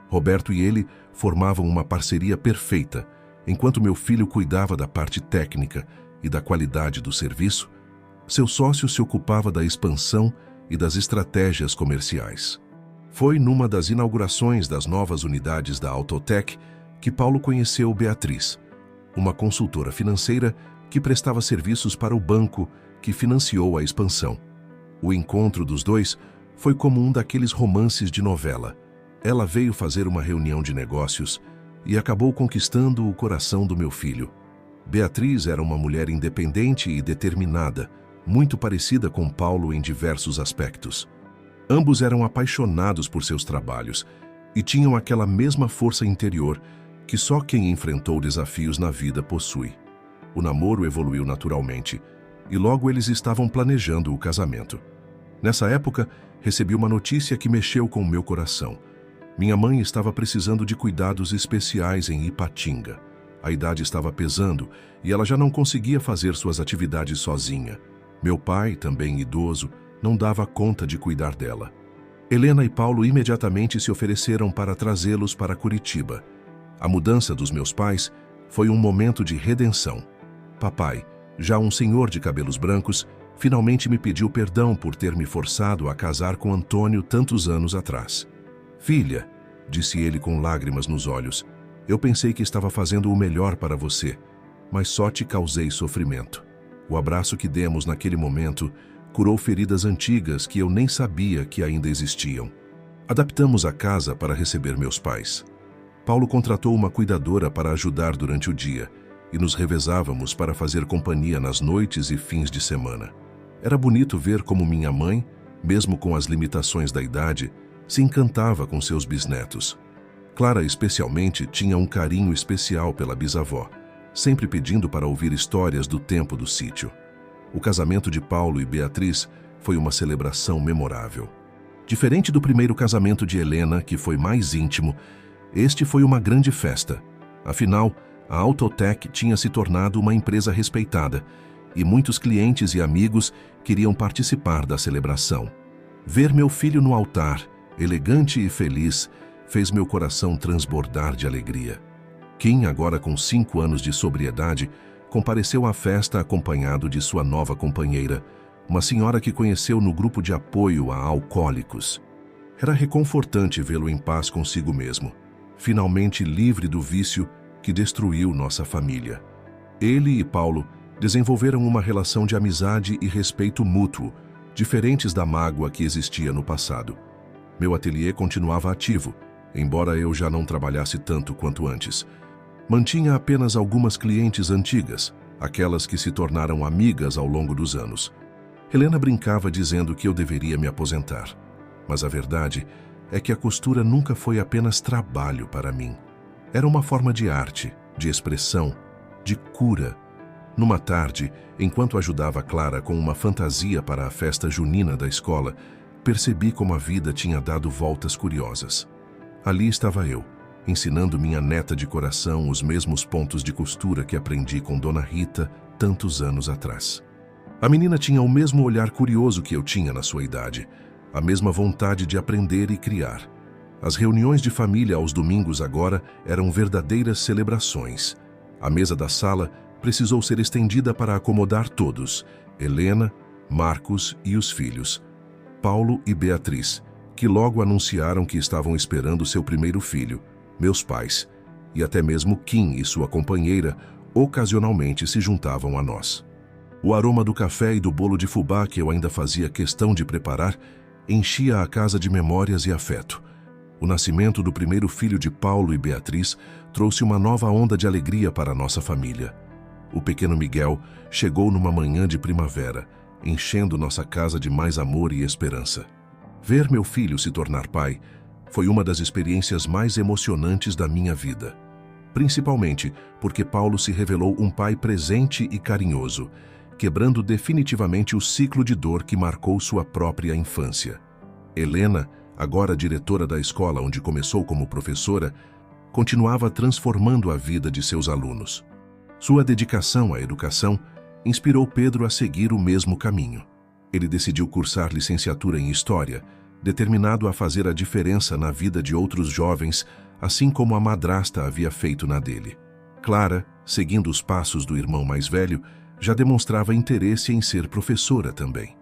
Roberto e ele formavam uma parceria perfeita. Enquanto meu filho cuidava da parte técnica e da qualidade do serviço, seu sócio se ocupava da expansão e das estratégias comerciais. Foi numa das inaugurações das novas unidades da Autotech que Paulo conheceu Beatriz, uma consultora financeira que prestava serviços para o banco que financiou a expansão. O encontro dos dois foi como um daqueles romances de novela. Ela veio fazer uma reunião de negócios e acabou conquistando o coração do meu filho. Beatriz era uma mulher independente e determinada, muito parecida com Paulo em diversos aspectos. Ambos eram apaixonados por seus trabalhos e tinham aquela mesma força interior que só quem enfrentou desafios na vida possui. O namoro evoluiu naturalmente e logo eles estavam planejando o casamento. Nessa época, recebi uma notícia que mexeu com o meu coração. Minha mãe estava precisando de cuidados especiais em Ipatinga. A idade estava pesando e ela já não conseguia fazer suas atividades sozinha. Meu pai, também idoso, não dava conta de cuidar dela. Helena e Paulo imediatamente se ofereceram para trazê-los para Curitiba. A mudança dos meus pais foi um momento de redenção. Papai, já um senhor de cabelos brancos, finalmente me pediu perdão por ter me forçado a casar com Antônio tantos anos atrás. Filha, disse ele com lágrimas nos olhos, eu pensei que estava fazendo o melhor para você, mas só te causei sofrimento. O abraço que demos naquele momento curou feridas antigas que eu nem sabia que ainda existiam. Adaptamos a casa para receber meus pais. Paulo contratou uma cuidadora para ajudar durante o dia e nos revezávamos para fazer companhia nas noites e fins de semana. Era bonito ver como minha mãe, mesmo com as limitações da idade, se encantava com seus bisnetos. Clara, especialmente, tinha um carinho especial pela bisavó, sempre pedindo para ouvir histórias do tempo do sítio. O casamento de Paulo e Beatriz foi uma celebração memorável. Diferente do primeiro casamento de Helena, que foi mais íntimo, este foi uma grande festa. Afinal, a Autotech tinha se tornado uma empresa respeitada e muitos clientes e amigos queriam participar da celebração. Ver meu filho no altar, elegante e feliz, fez meu coração transbordar de alegria. Kim, agora com 5 anos de sobriedade, compareceu à festa acompanhado de sua nova companheira, uma senhora que conheceu no grupo de apoio a alcoólicos. Era reconfortante vê-lo em paz consigo mesmo, finalmente livre do vício que destruiu nossa família. Ele e Paulo desenvolveram uma relação de amizade e respeito mútuo, diferentes da mágoa que existia no passado. Meu ateliê continuava ativo, embora eu já não trabalhasse tanto quanto antes. Mantinha apenas algumas clientes antigas, aquelas que se tornaram amigas ao longo dos anos. Helena brincava dizendo que eu deveria me aposentar, mas a verdade é que a costura nunca foi apenas trabalho para mim. Era uma forma de arte, de expressão, de cura. Numa tarde, enquanto ajudava Clara com uma fantasia para a festa junina da escola, percebi como a vida tinha dado voltas curiosas. Ali estava eu, ensinando minha neta de coração os mesmos pontos de costura que aprendi com Dona Rita tantos anos atrás. A menina tinha o mesmo olhar curioso que eu tinha na sua idade, a mesma vontade de aprender e criar. As reuniões de família aos domingos agora eram verdadeiras celebrações. A mesa da sala precisou ser estendida para acomodar todos, Helena, Marcos e os filhos, Paulo e Beatriz, que logo anunciaram que estavam esperando seu primeiro filho, meus pais, e até mesmo Kim e sua companheira ocasionalmente se juntavam a nós. O aroma do café e do bolo de fubá que eu ainda fazia questão de preparar enchia a casa de memórias e afeto. O nascimento do primeiro filho de Paulo e Beatriz trouxe uma nova onda de alegria para a nossa família. O pequeno Miguel chegou numa manhã de primavera, enchendo nossa casa de mais amor e esperança. Ver meu filho se tornar pai foi uma das experiências mais emocionantes da minha vida. Principalmente porque Paulo se revelou um pai presente e carinhoso, quebrando definitivamente o ciclo de dor que marcou sua própria infância. Helena, agora diretora da escola onde começou como professora, continuava transformando a vida de seus alunos. Sua dedicação à educação inspirou Pedro a seguir o mesmo caminho. Ele decidiu cursar licenciatura em História, determinado a fazer a diferença na vida de outros jovens, assim como a madrasta havia feito na dele. Clara, seguindo os passos do irmão mais velho, já demonstrava interesse em ser professora também.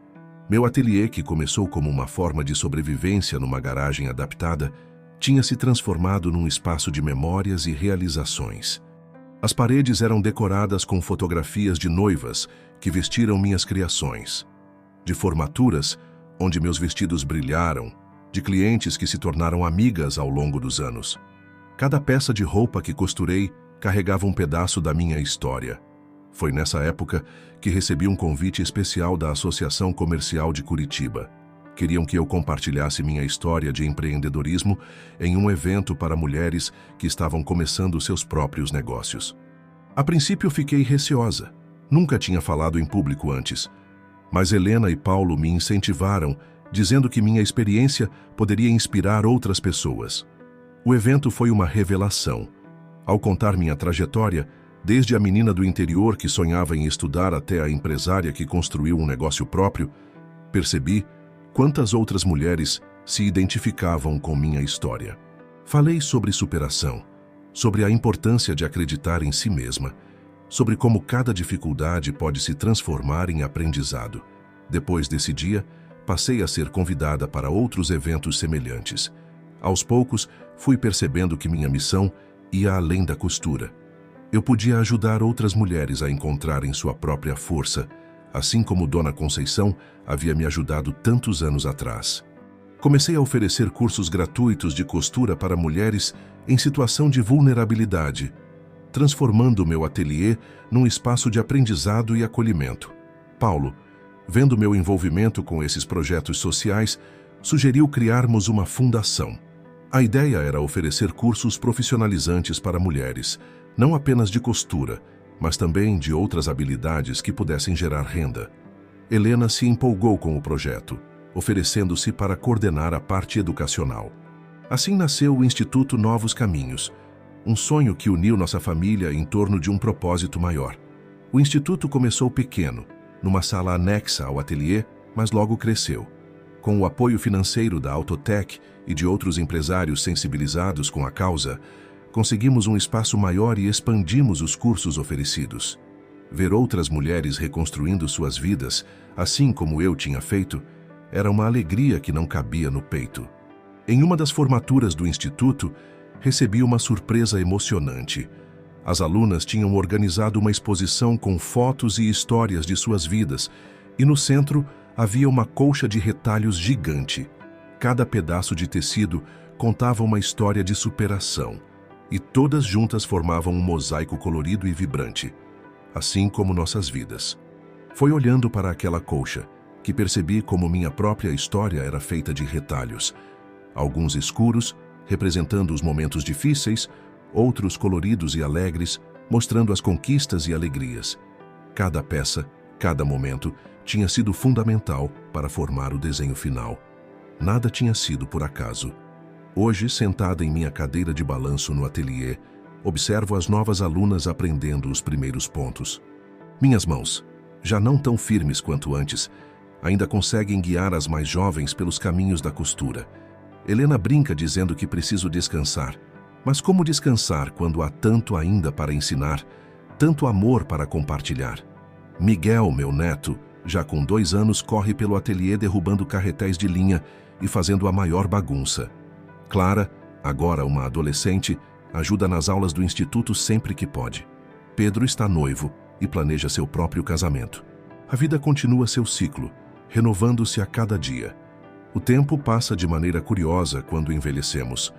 Meu ateliê, que começou como uma forma de sobrevivência numa garagem adaptada, tinha se transformado num espaço de memórias e realizações. As paredes eram decoradas com fotografias de noivas que vestiram minhas criações, de formaturas, onde meus vestidos brilharam, de clientes que se tornaram amigas ao longo dos anos. Cada peça de roupa que costurei carregava um pedaço da minha história. Foi nessa época que recebi um convite especial da Associação Comercial de Curitiba. Queriam que eu compartilhasse minha história de empreendedorismo em um evento para mulheres que estavam começando seus próprios negócios. A princípio fiquei receosa. Nunca tinha falado em público antes. Mas Helena e Paulo me incentivaram, dizendo que minha experiência poderia inspirar outras pessoas. O evento foi uma revelação. Ao contar minha trajetória, desde a menina do interior que sonhava em estudar até a empresária que construiu um negócio próprio, percebi quantas outras mulheres se identificavam com minha história. Falei sobre superação, sobre a importância de acreditar em si mesma, sobre como cada dificuldade pode se transformar em aprendizado. Depois desse dia, passei a ser convidada para outros eventos semelhantes. Aos poucos, fui percebendo que minha missão ia além da costura. Eu podia ajudar outras mulheres a encontrarem sua própria força, assim como Dona Conceição havia me ajudado tantos anos atrás. Comecei a oferecer cursos gratuitos de costura para mulheres em situação de vulnerabilidade, transformando meu ateliê num espaço de aprendizado e acolhimento. Paulo, vendo meu envolvimento com esses projetos sociais, sugeriu criarmos uma fundação. A ideia era oferecer cursos profissionalizantes para mulheres, não apenas de costura, mas também de outras habilidades que pudessem gerar renda. Helena se empolgou com o projeto, oferecendo-se para coordenar a parte educacional. Assim nasceu o Instituto Novos Caminhos, um sonho que uniu nossa família em torno de um propósito maior. O Instituto começou pequeno, numa sala anexa ao ateliê, mas logo cresceu. Com o apoio financeiro da Autotech e de outros empresários sensibilizados com a causa, conseguimos um espaço maior e expandimos os cursos oferecidos. Ver outras mulheres reconstruindo suas vidas, assim como eu tinha feito, era uma alegria que não cabia no peito. Em uma das formaturas do Instituto, recebi uma surpresa emocionante. As alunas tinham organizado uma exposição com fotos e histórias de suas vidas, e no centro havia uma colcha de retalhos gigante. Cada pedaço de tecido contava uma história de superação, e todas juntas formavam um mosaico colorido e vibrante, assim como nossas vidas. Foi olhando para aquela colcha que percebi como minha própria história era feita de retalhos, alguns escuros, representando os momentos difíceis, outros coloridos e alegres, mostrando as conquistas e alegrias. Cada peça, cada momento, tinha sido fundamental para formar o desenho final. Nada tinha sido por acaso. Hoje, sentada em minha cadeira de balanço no ateliê, observo as novas alunas aprendendo os primeiros pontos. Minhas mãos, já não tão firmes quanto antes, ainda conseguem guiar as mais jovens pelos caminhos da costura. Helena brinca dizendo que preciso descansar. Mas como descansar quando há tanto ainda para ensinar, tanto amor para compartilhar? Miguel, meu neto, já com 2 anos, corre pelo ateliê derrubando carretéis de linha e fazendo a maior bagunça. Clara, agora uma adolescente, ajuda nas aulas do instituto sempre que pode. Pedro está noivo e planeja seu próprio casamento. A vida continua seu ciclo, renovando-se a cada dia. O tempo passa de maneira curiosa quando envelhecemos.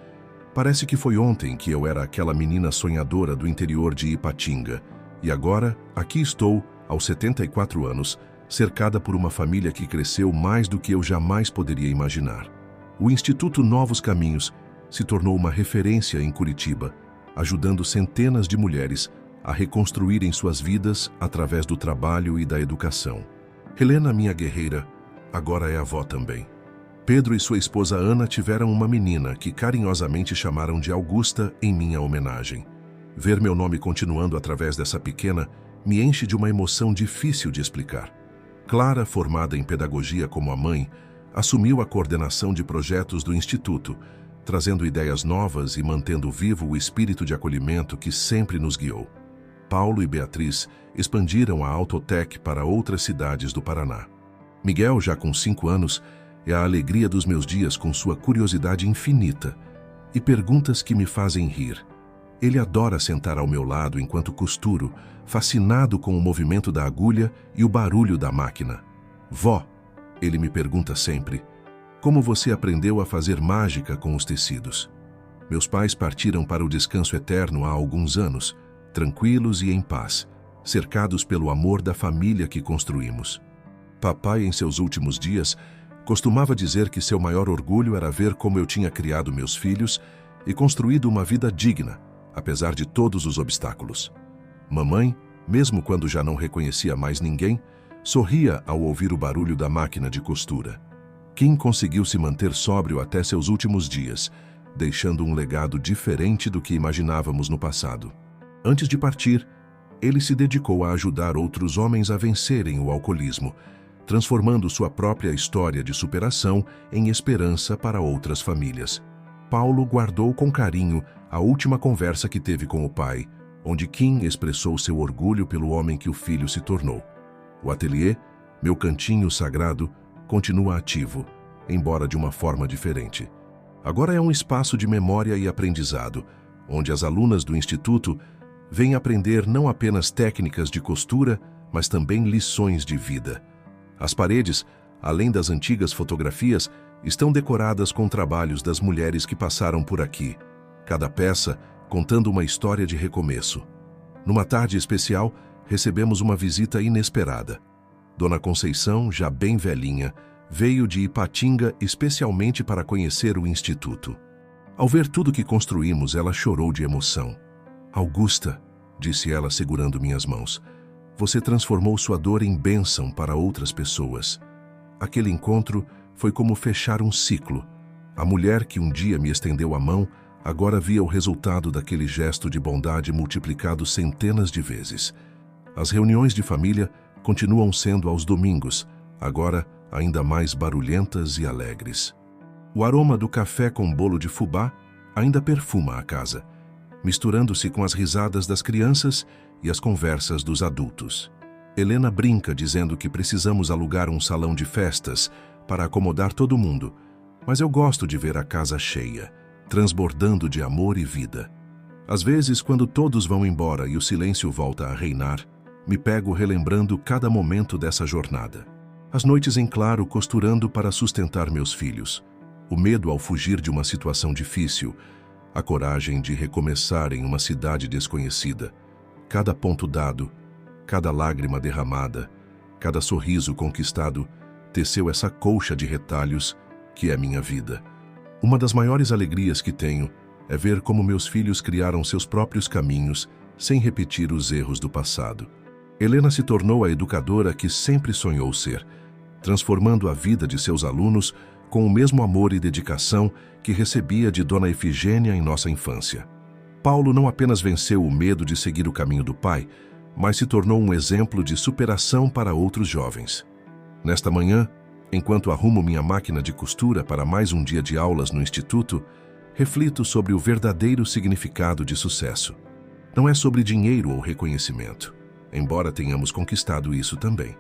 Parece que foi ontem que eu era aquela menina sonhadora do interior de Ipatinga, e agora, aqui estou, aos 74 anos, cercada por uma família que cresceu mais do que eu jamais poderia imaginar. O Instituto Novos Caminhos se tornou uma referência em Curitiba, ajudando centenas de mulheres a reconstruírem suas vidas através do trabalho e da educação. Helena, minha guerreira, agora é avó também. Pedro e sua esposa Ana tiveram uma menina que carinhosamente chamaram de Augusta em minha homenagem. Ver meu nome continuando através dessa pequena me enche de uma emoção difícil de explicar. Clara, formada em pedagogia como a mãe, assumiu a coordenação de projetos do Instituto, trazendo ideias novas e mantendo vivo o espírito de acolhimento que sempre nos guiou. Paulo e Beatriz expandiram a Autotech para outras cidades do Paraná. Miguel, já com 5 anos, é a alegria dos meus dias com sua curiosidade infinita e perguntas que me fazem rir. Ele adora sentar ao meu lado enquanto costuro, fascinado com o movimento da agulha e o barulho da máquina. Vó, ele me pergunta sempre, como você aprendeu a fazer mágica com os tecidos? Meus pais partiram para o descanso eterno há alguns anos, tranquilos e em paz, cercados pelo amor da família que construímos. Papai, em seus últimos dias, costumava dizer que seu maior orgulho era ver como eu tinha criado meus filhos e construído uma vida digna, apesar de todos os obstáculos. Mamãe, mesmo quando já não reconhecia mais ninguém, sorria ao ouvir o barulho da máquina de costura. Kim conseguiu se manter sóbrio até seus últimos dias, deixando um legado diferente do que imaginávamos no passado. Antes de partir, ele se dedicou a ajudar outros homens a vencerem o alcoolismo, transformando sua própria história de superação em esperança para outras famílias. Paulo guardou com carinho a última conversa que teve com o pai, onde Kim expressou seu orgulho pelo homem que o filho se tornou. O ateliê, meu cantinho sagrado, continua ativo, embora de uma forma diferente. Agora é um espaço de memória e aprendizado, onde as alunas do Instituto vêm aprender não apenas técnicas de costura, mas também lições de vida. As paredes, além das antigas fotografias, estão decoradas com trabalhos das mulheres que passaram por aqui, cada peça contando uma história de recomeço. Numa tarde especial, recebemos uma visita inesperada. Dona Conceição, já bem velhinha, veio de Ipatinga especialmente para conhecer o Instituto. Ao ver tudo que construímos, ela chorou de emoção. Augusta, disse ela segurando minhas mãos, você transformou sua dor em bênção para outras pessoas. Aquele encontro foi como fechar um ciclo. A mulher que um dia me estendeu a mão, agora via o resultado daquele gesto de bondade multiplicado centenas de vezes. As reuniões de família continuam sendo aos domingos, agora ainda mais barulhentas e alegres. O aroma do café com bolo de fubá ainda perfuma a casa, misturando-se com as risadas das crianças e as conversas dos adultos. Helena brinca dizendo que precisamos alugar um salão de festas para acomodar todo mundo, mas eu gosto de ver a casa cheia, transbordando de amor e vida. Às vezes, quando todos vão embora e o silêncio volta a reinar, me pego relembrando cada momento dessa jornada. As noites em claro costurando para sustentar meus filhos, o medo ao fugir de uma situação difícil, a coragem de recomeçar em uma cidade desconhecida, cada ponto dado, cada lágrima derramada, cada sorriso conquistado, teceu essa colcha de retalhos que é minha vida. Uma das maiores alegrias que tenho é ver como meus filhos criaram seus próprios caminhos sem repetir os erros do passado. Helena se tornou a educadora que sempre sonhou ser, transformando a vida de seus alunos com o mesmo amor e dedicação que recebia de Dona Efigênia em nossa infância. Paulo não apenas venceu o medo de seguir o caminho do pai, mas se tornou um exemplo de superação para outros jovens. Nesta manhã, enquanto arrumo minha máquina de costura para mais um dia de aulas no Instituto, reflito sobre o verdadeiro significado de sucesso. Não é sobre dinheiro ou reconhecimento, embora tenhamos conquistado isso também.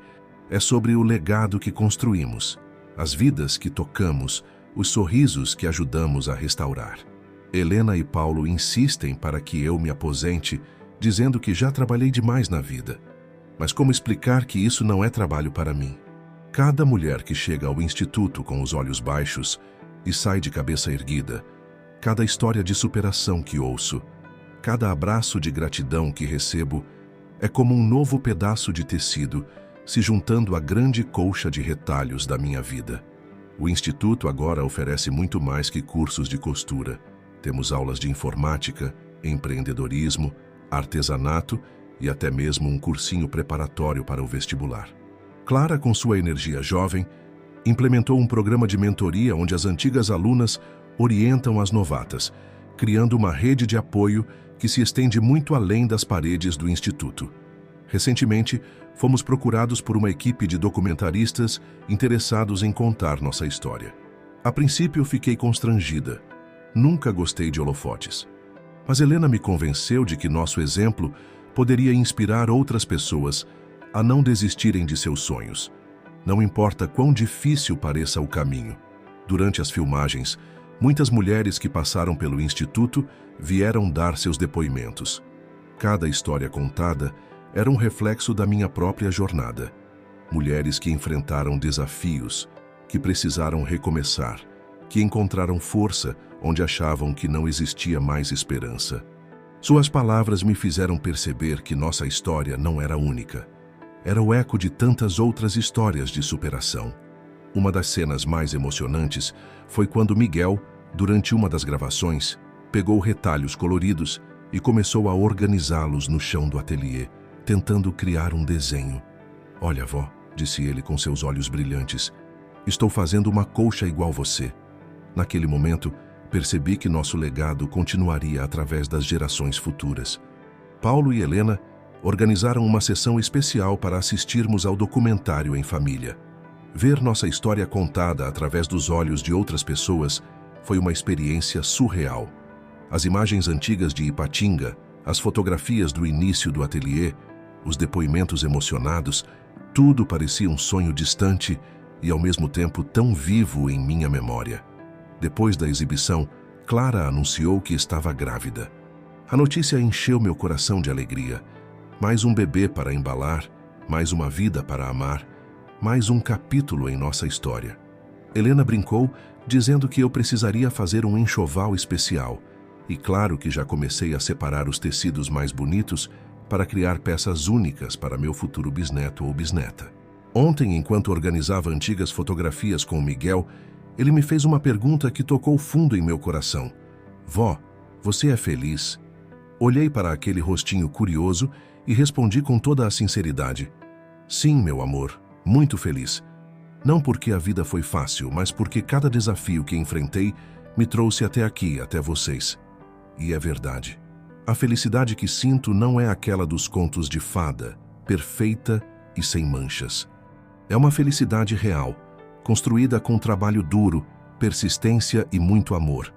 É sobre o legado que construímos, as vidas que tocamos, os sorrisos que ajudamos a restaurar. Helena e Paulo insistem para que eu me aposente, dizendo que já trabalhei demais na vida. Mas como explicar que isso não é trabalho para mim? Cada mulher que chega ao instituto com os olhos baixos e sai de cabeça erguida, cada história de superação que ouço, cada abraço de gratidão que recebo, é como um novo pedaço de tecido se juntando à grande colcha de retalhos da minha vida. O Instituto agora oferece muito mais que cursos de costura. Temos aulas de informática, empreendedorismo, artesanato e até mesmo um cursinho preparatório para o vestibular. Clara, com sua energia jovem, implementou um programa de mentoria onde as antigas alunas orientam as novatas, criando uma rede de apoio que se estende muito além das paredes do Instituto. Recentemente, fomos procurados por uma equipe de documentaristas interessados em contar nossa história. A princípio, fiquei constrangida. Nunca gostei de holofotes. Mas Helena me convenceu de que nosso exemplo poderia inspirar outras pessoas a não desistirem de seus sonhos. Não importa quão difícil pareça o caminho. Durante as filmagens, muitas mulheres que passaram pelo Instituto vieram dar seus depoimentos. Cada história contada era um reflexo da minha própria jornada. Mulheres que enfrentaram desafios, que precisaram recomeçar, que encontraram força onde achavam que não existia mais esperança. Suas palavras me fizeram perceber que nossa história não era única. Era o eco de tantas outras histórias de superação. Uma das cenas mais emocionantes foi quando Miguel, durante uma das gravações, pegou retalhos coloridos e começou a organizá-los no chão do ateliê, tentando criar um desenho. "Olha, vó", disse ele com seus olhos brilhantes, "estou fazendo uma colcha igual você." Naquele momento, percebi que nosso legado continuaria através das gerações futuras. Paulo e Helena organizaram uma sessão especial para assistirmos ao documentário em família. Ver nossa história contada através dos olhos de outras pessoas foi uma experiência surreal. As imagens antigas de Ipatinga, as fotografias do início do ateliê, os depoimentos emocionados, tudo parecia um sonho distante e ao mesmo tempo tão vivo em minha memória. Depois da exibição, Clara anunciou que estava grávida. A notícia encheu meu coração de alegria. Mais um bebê para embalar, mais uma vida para amar, mais um capítulo em nossa história. Helena brincou, dizendo que eu precisaria fazer um enxoval especial. E claro que já comecei a separar os tecidos mais bonitos para criar peças únicas para meu futuro bisneto ou bisneta. Ontem, enquanto organizava antigas fotografias com o Miguel, ele me fez uma pergunta que tocou fundo em meu coração. "Vó, você é feliz?" Olhei para aquele rostinho curioso e respondi com toda a sinceridade: "Sim, meu amor, muito feliz. Não porque a vida foi fácil, mas porque cada desafio que enfrentei me trouxe até aqui, até vocês." E é verdade. A felicidade que sinto não é aquela dos contos de fada, perfeita e sem manchas. É uma felicidade real, construída com trabalho duro, persistência e muito amor.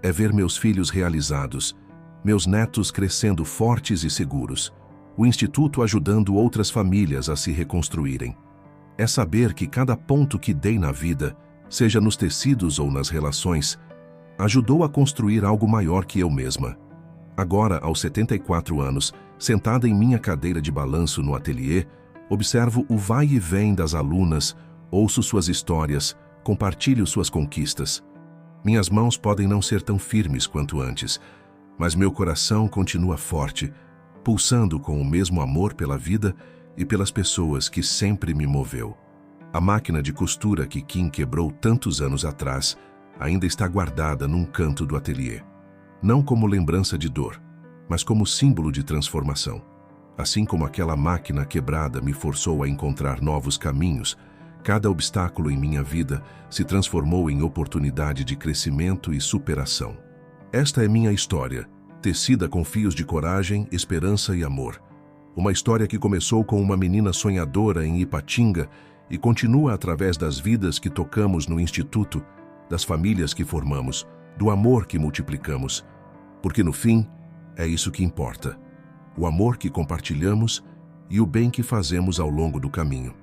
É ver meus filhos realizados, meus netos crescendo fortes e seguros, o Instituto ajudando outras famílias a se reconstruírem. É saber que cada ponto que dei na vida, seja nos tecidos ou nas relações, ajudou a construir algo maior que eu mesma. Agora, aos 74 anos, sentada em minha cadeira de balanço no ateliê, observo o vai e vem das alunas, ouço suas histórias, compartilho suas conquistas. Minhas mãos podem não ser tão firmes quanto antes, mas meu coração continua forte, pulsando com o mesmo amor pela vida e pelas pessoas que sempre me moveu. A máquina de costura que Kim quebrou tantos anos atrás ainda está guardada num canto do ateliê. Não como lembrança de dor, mas como símbolo de transformação. Assim como aquela máquina quebrada me forçou a encontrar novos caminhos, cada obstáculo em minha vida se transformou em oportunidade de crescimento e superação. Esta é minha história, tecida com fios de coragem, esperança e amor. Uma história que começou com uma menina sonhadora em Ipatinga e continua através das vidas que tocamos no Instituto, das famílias que formamos, do amor que multiplicamos. Porque no fim, é isso que importa. O amor que compartilhamos e o bem que fazemos ao longo do caminho.